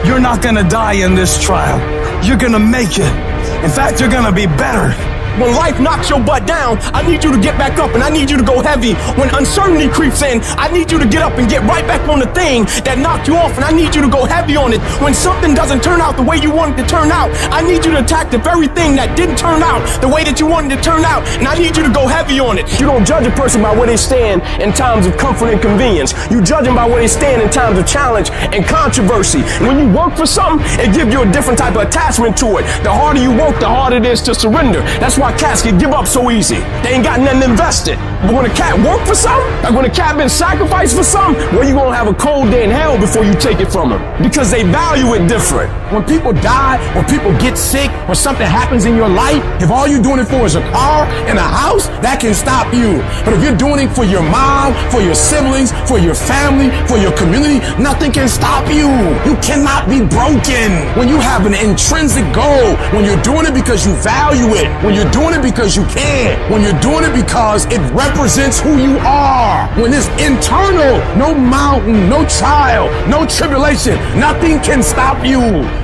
You're not gonna die in this trial. You're gonna make it. In fact, you're gonna be better. When life knocks your butt down, I need you to get back up and I need you to go heavy. When uncertainty creeps in, I need you to get up and get right back on the thing that knocked you off, and I need you to go heavy on it. When something doesn't turn out the way you wanted to turn out, I need you to attack the very thing that didn't turn out the way that you wanted to turn out, and I need you to go heavy on it. You don't judge a person by where they stand in times of comfort and convenience. You judge them by where they stand in times of challenge and controversy. And when you work for something, it gives you a different type of attachment to it. The harder you work, the harder it is to surrender. That's why cats can give up so easy. They ain't got nothing invested. But when a cat work for something, like when a cat been sacrificed for something, well, you gonna have a cold day in hell before you take it from them, because they value it different. When people die, when people get sick, when something happens in your life, if all you're doing it for is a car and a house, that can stop you. But if you're doing it for your mom, for your siblings, for your family, for your community, nothing can stop you. You cannot be broken. When you have an intrinsic goal, when you're doing it because you value it, when you're doing it because you can, when you're doing it because it represents who you are, when it's internal, no mountain, no trial, no tribulation, nothing can stop you.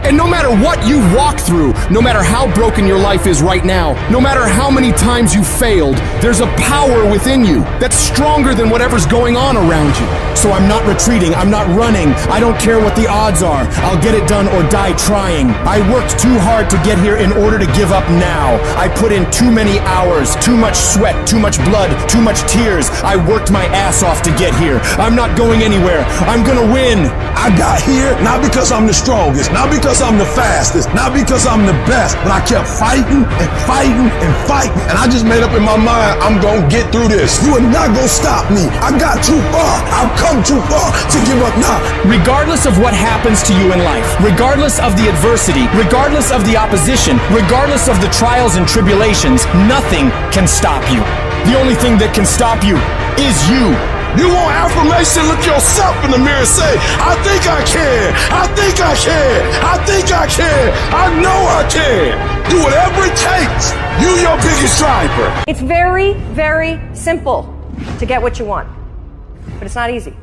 And no matter what you've walked through, no matter how broken your life is right now, no matter how many times you failed, there's a power within you that's stronger than whatever's going on around you. So I'm not retreating, I'm not running, I don't care what the odds are, I'll get it done or die trying. I worked too hard to get here in order to give up now. I put in too many hours, too much sweat, too much blood, too much tears. I worked my ass off to get here. I'm not going anywhere. I'm gonna win. I got here not because I'm the strongest, not because I'm the fastest, not because I'm the best, but I kept fighting and fighting and fighting. And I just made up in my mind, I'm gonna get through this. You are not gonna stop me. I got too far. I've come too far to give up now. Regardless of what happens to you in life, regardless of the adversity, regardless of the opposition, regardless of the trials and tribulations, nothing can stop you. The only thing that can stop you is you. You want affirmation? Look yourself in the mirror and say, I think I can. I think I can. I think I can. I know I can. Do whatever it takes. You your biggest driver. It's very, very simple to get what you want, but it's not easy.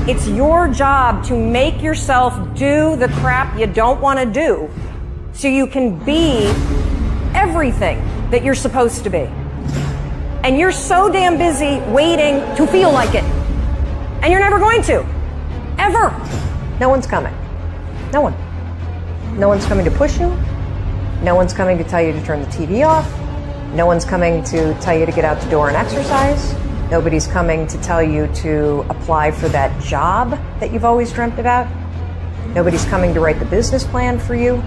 It's your job to make yourself do the crap you don't want to do so you can be everything that you're supposed to be. And you're so damn busy waiting to feel like it. And you're never going to. Ever. No one's coming. No one. No one's coming to push you. No one's coming to tell you to turn the TV off. No one's coming to tell you to get out the door and exercise. Nobody's coming to tell you to apply for that job that you've always dreamt about. Nobody's coming to write the business plan for you.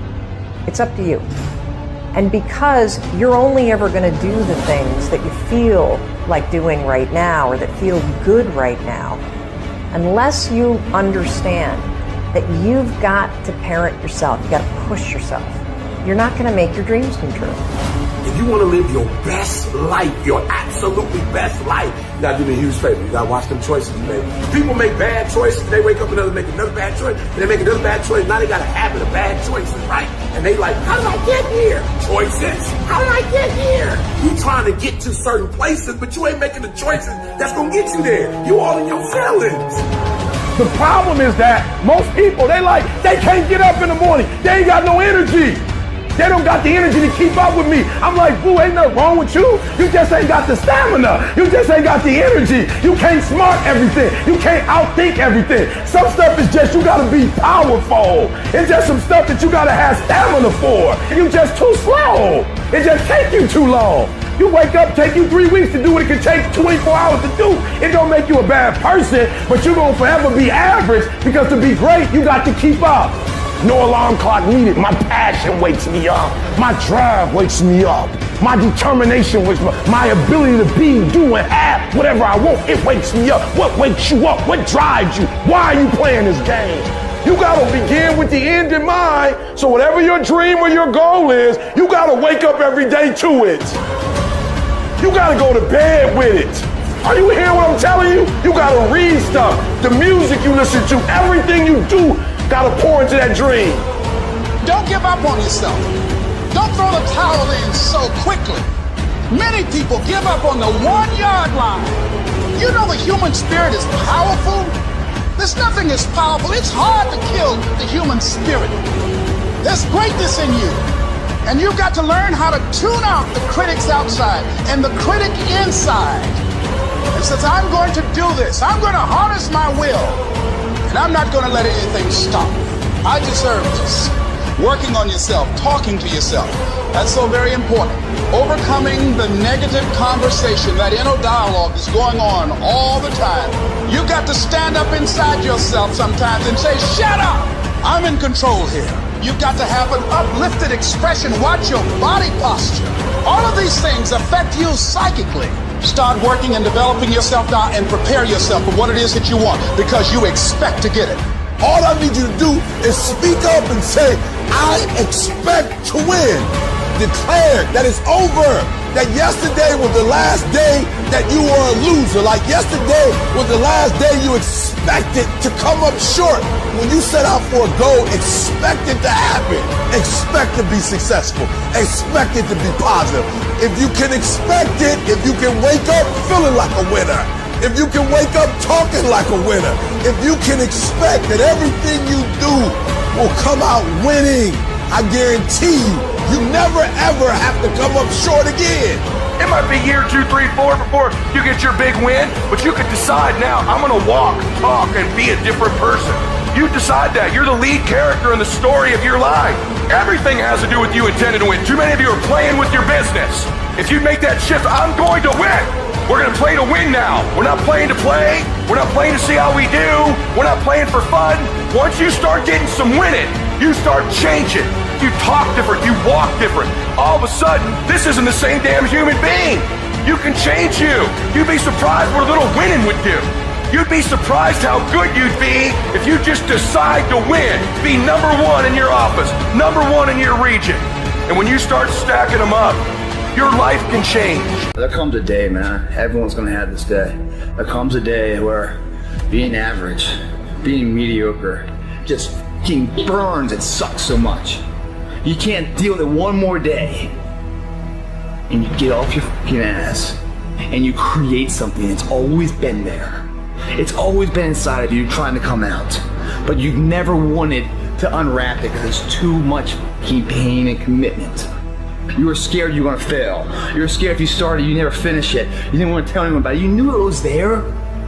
It's up to you. And because you're only ever going to do the things that you feel like doing right now or that feel good right now, unless you understand that you've got to parent yourself, you got to push yourself, you're not going to make your dreams come true. If you want to live your best life, your absolutely best life, you got to do me a huge favor. You got to watch them choices you make. People make bad choices, they wake up and they make another bad choice, and they make another bad choice. Now they got a habit of bad choices, right? And they like, how did I get here? Choices. How did I get here? You trying to get to certain places, but you ain't making the choices that's going to get you there. You all in your feelings. The problem is that most people, they can't get up in the morning. They ain't got no energy. They don't got the energy to keep up with me. I'm like, boo, ain't nothing wrong with you. You just ain't got the stamina. You just ain't got the energy. You can't smart everything. You can't outthink everything. Some stuff is just, you gotta be powerful. It's just some stuff that you gotta have stamina for. You just too slow. It just take you too long. You wake up, take you 3 weeks to do what it can take 24 hours to do. It don't make you a bad person, but you're gonna forever be average because to be great, you got to keep up. No alarm clock needed. My passion wakes me up. My drive wakes me up. My determination wakes me up. My ability to be, do, and have whatever I want, it wakes me up. What wakes you up? What drives you? Why are you playing this game? You gotta begin with the end in mind, so whatever your dream or your goal is, you gotta wake up every day to it. You gotta go to bed with it. Are you hearing what I'm telling you? You gotta read stuff. The music you listen to, everything you do, gotta pour into that dream. Don't give up on yourself. Don't throw the towel in so quickly. Many people give up on the 1-yard line. You know the human spirit is powerful. There's nothing as powerful. It's hard to kill the human spirit. There's greatness in you. And you've got to learn how to tune out the critics outside and the critic inside. And since I'm going to do this, I'm going to harness my will. And I'm not going to let anything stop me. I deserve this. Working on yourself, talking to yourself. That's so very important. Overcoming the negative conversation, that inner dialogue is going on all the time. You've got to stand up inside yourself sometimes and say, shut up! I'm in control here. You've got to have an uplifted expression. Watch your body posture. All of these things affect you psychically. Start working and developing yourself now and prepare yourself for what it is that you want, because you expect to get it. All I need you to do is speak up and say, I expect to win. Declare that it's over. That yesterday was the last day that you were a loser. Like yesterday was the last day you expected to come up short. When you set out for a goal, expect it to happen. Expect to be successful. Expect it to be positive. If you can expect it, if you can wake up feeling like a winner, if you can wake up talking like a winner, if you can expect that everything you do will come out winning, I guarantee you never ever have to come up short again. It might be year 2, 3, 4 before you get your big win, but you could decide now, I'm gonna walk, talk, and be a different person. You decide that. You're the lead character in the story of your life. Everything has to do with you intending to win. Too many of you are playing with your business. If you make that shift, I'm going to win. We're gonna play to win now. We're not playing to play. We're not playing to see how we do. We're not playing for fun. Once you start getting some winning, you start changing. You talk different, you walk different. All of a sudden, this isn't the same damn human being. You can change you. You'd be surprised what a little winning would do. You'd be surprised how good you'd be if you just decide to win. Be number 1 in your office, number 1 in your region. And when you start stacking them up, your life can change. There comes a day, man. Everyone's gonna have this day. There comes a day where being average, being mediocre, just fucking burns and sucks so much. You can't deal with it one more day. And you get off your fucking ass and you create something that's always been there. It's always been inside of you trying to come out. But you've never wanted to unwrap it because there's too much fucking pain and commitment. You were scared you were gonna fail. You were scared if you started, you never finish it. You didn't want to tell anyone about it. You knew it was there,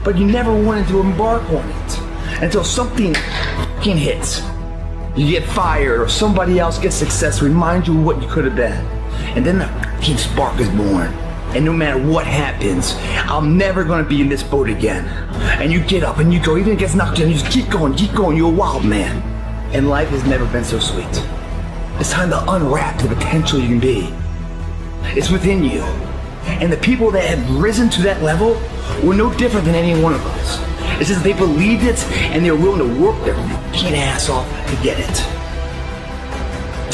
but you never wanted to embark on it. Until something fucking hits. You get fired or somebody else gets success, remind you of what you could have been. And then the fucking spark is born. And no matter what happens, I'm never gonna be in this boat again. And you get up and you go, even if it gets knocked down, you just keep going, you're a wild man. And life has never been so sweet. It's time to unwrap the potential you can be. It's within you. And the people that have risen to that level were no different than any one of us. It's just they believed it and they were willing to work their fucking ass off to get it.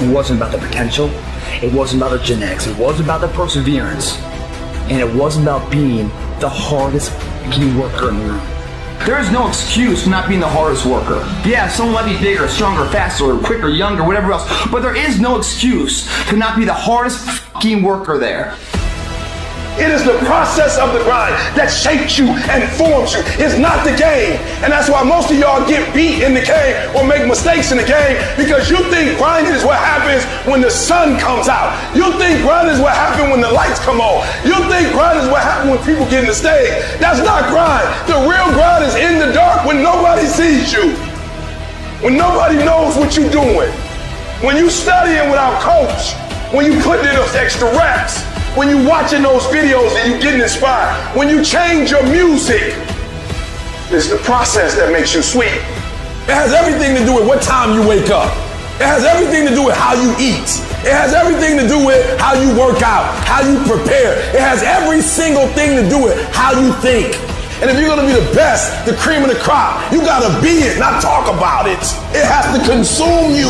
It wasn't about the potential. It wasn't about the genetics. It wasn't about the perseverance. And it wasn't about being the hardest fucking worker in the room. There is no excuse for not being the hardest worker. Yeah, someone might be bigger, stronger, faster, quicker, younger, whatever else. But there is no excuse to not be the hardest fucking worker there. It is the process of the grind that shapes you and forms you. It's not the game. And that's why most of y'all get beat in the game or make mistakes in the game, because you think grinding is what happens when the sun comes out. You think grinding is what happens when the lights come on. You think grinding is what happens when people get in the stage. That's not grind. The real grind is in the dark when nobody sees you. When nobody knows what you're doing. When you studying without coach. When you putting in those extra reps. When you watching those videos and you getting inspired. When you change your music. It's the process that makes you sweet. It has everything to do with what time you wake up. It has everything to do with how you eat. It has everything to do with how you work out, how you prepare. It has every single thing to do with how you think. And if you're gonna be the best, the cream of the crop, you gotta be it, not talk about it. It has to consume you.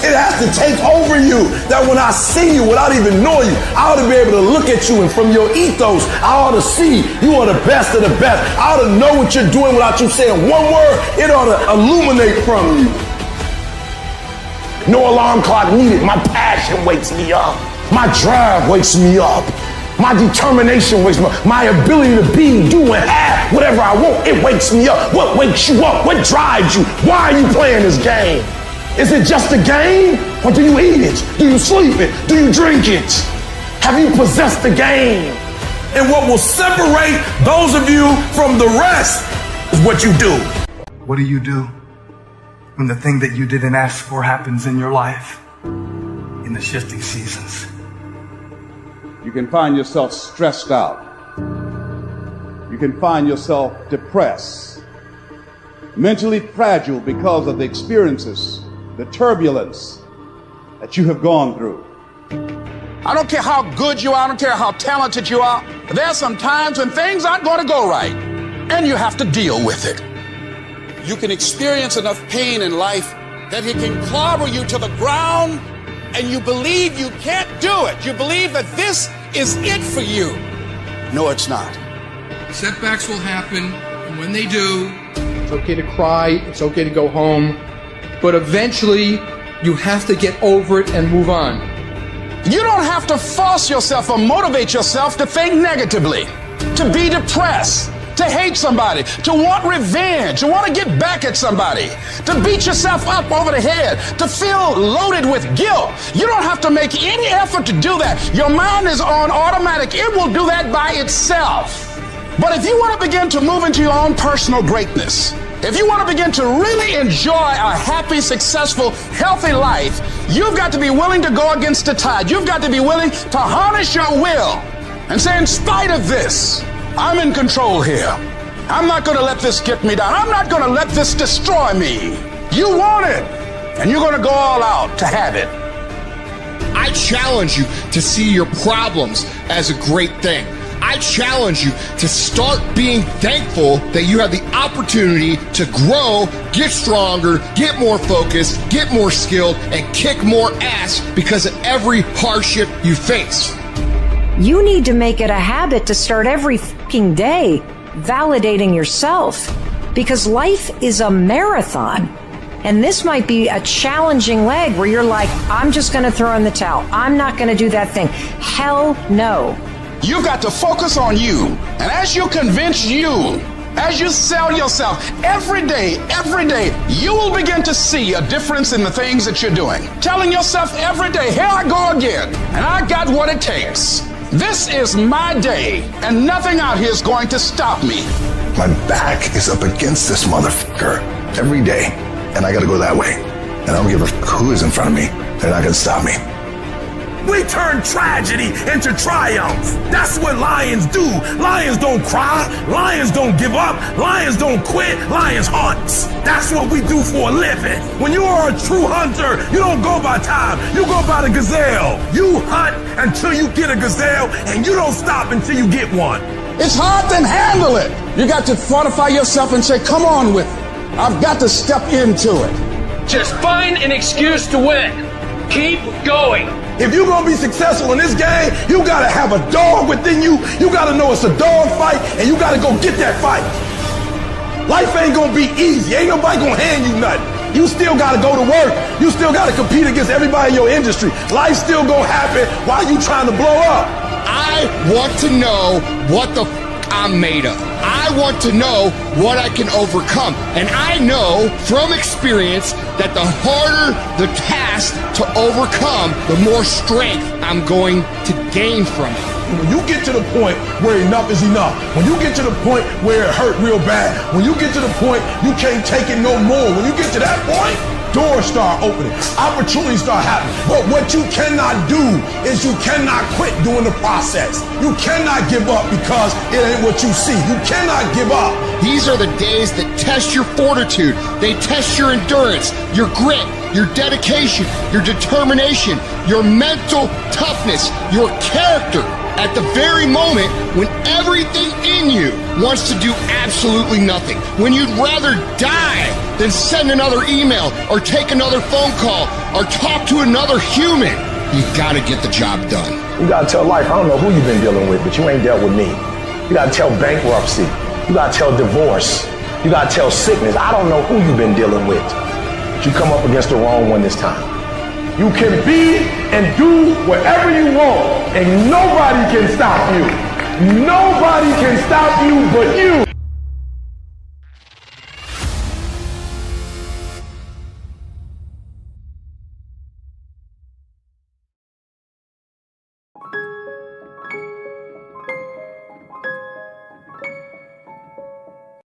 It has to take over you, that when I see you without even knowing you, I ought to be able to look at you, and from your ethos, I ought to see you are the best of the best. I ought to know what you're doing without you saying one word. It ought to illuminate from you. No alarm clock needed. My passion wakes me up. My drive wakes me up. My determination wakes me up. My ability to be, do, and have whatever I want, it wakes me up. What wakes you up? What drives you? Why are you playing this game? Is it just a game? Or do you eat it? Do you sleep it? Do you drink it? Have you possessed the game? And what will separate those of you from the rest is what you do. What do you do when the thing that you didn't ask for happens in your life in the shifting seasons? You can find yourself stressed out. You can find yourself depressed, mentally fragile because of the experiences, the turbulence that you have gone through. I don't care how good you are, I don't care how talented you are. There are some times when things aren't going to go right, and you have to deal with it. You can experience enough pain in life that it can clobber you to the ground, and you believe you can't do it. You believe that this is it for you. No, it's not. Setbacks will happen, and when they do, it's okay to cry, it's okay to go home, but eventually you have to get over it and move on. You don't have to force yourself or motivate yourself to think negatively, to be depressed, to hate somebody, to want revenge, to want to get back at somebody, to beat yourself up over the head, to feel loaded with guilt. You don't have to make any effort to do that. Your mind is on automatic. It will do that by itself. But if you want to begin to move into your own personal greatness, if you want to begin to really enjoy a happy, successful, healthy life, you've got to be willing to go against the tide. You've got to be willing to harness your will and say, in spite of this, I'm in control here. I'm not going to let this get me down. I'm not going to let this destroy me. You want it, and you're going to go all out to have it. I challenge you to see your problems as a great thing. I challenge you to start being thankful that you have the opportunity to grow, get stronger, get more focused, get more skilled, and kick more ass because of every hardship you face. You need to make it a habit to start every fucking day validating yourself, because life is a marathon. And this might be a challenging leg where you're like, I'm just going to throw in the towel. I'm not going to do that thing. Hell no. You've got to focus on you. And as you convince you, as you sell yourself every day, you will begin to see a difference in the things that you're doing. Telling yourself every day, here I go again, and I got what it takes. This is my day, and nothing out here is going to stop me. My back is up against this motherfucker every day, and I gotta go that way. And I don't give a who is in front of me. They're not gonna stop me. We turn tragedy into triumph. That's what lions do. Lions don't cry. Lions don't give up. Lions don't quit. Lions hunt. That's what we do for a living. When you are a true hunter, you don't go by time. You go by the gazelle. You hunt until you get a gazelle, and you don't stop until you get one. It's hard to handle it. You got to fortify yourself and say, come on with it. I've got to step into it. Just find an excuse to win. Keep going. If you're gonna be successful in this game, you gotta have a dog within you. You gotta know it's a dog fight, and you gotta go get that fight. Life ain't gonna be easy. Ain't nobody gonna hand you nothing. You still gotta go to work. You still gotta compete against everybody in your industry. Life's still gonna happen while you trying to blow up. I want to know what the I'm made of. I want to know what I can overcome. And I know from experience that the harder the task to overcome, the more strength I'm going to gain from it. When you get to the point where enough is enough, when you get to the point where it hurt real bad, when you get to the point you can't take it no more, when you get to that point, doors start opening, opportunities start happening. But what you cannot do is you cannot quit doing the process. You cannot give up because it ain't what you see. You cannot give up. These are the days that test your fortitude. They test your endurance, your grit, your dedication, your determination, your mental toughness, your character. At the very moment when everything in you wants to do absolutely nothing, when you'd rather die than send another email or take another phone call or talk to another human, you gotta get the job done. You gotta tell life, I don't know who you've been dealing with, but you ain't dealt with me. You gotta tell bankruptcy. You gotta tell divorce. You gotta tell sickness. I don't know who you've been dealing with, but you come up against the wrong one this time. You can be and do whatever you want, and nobody can stop you. Nobody can stop you but you.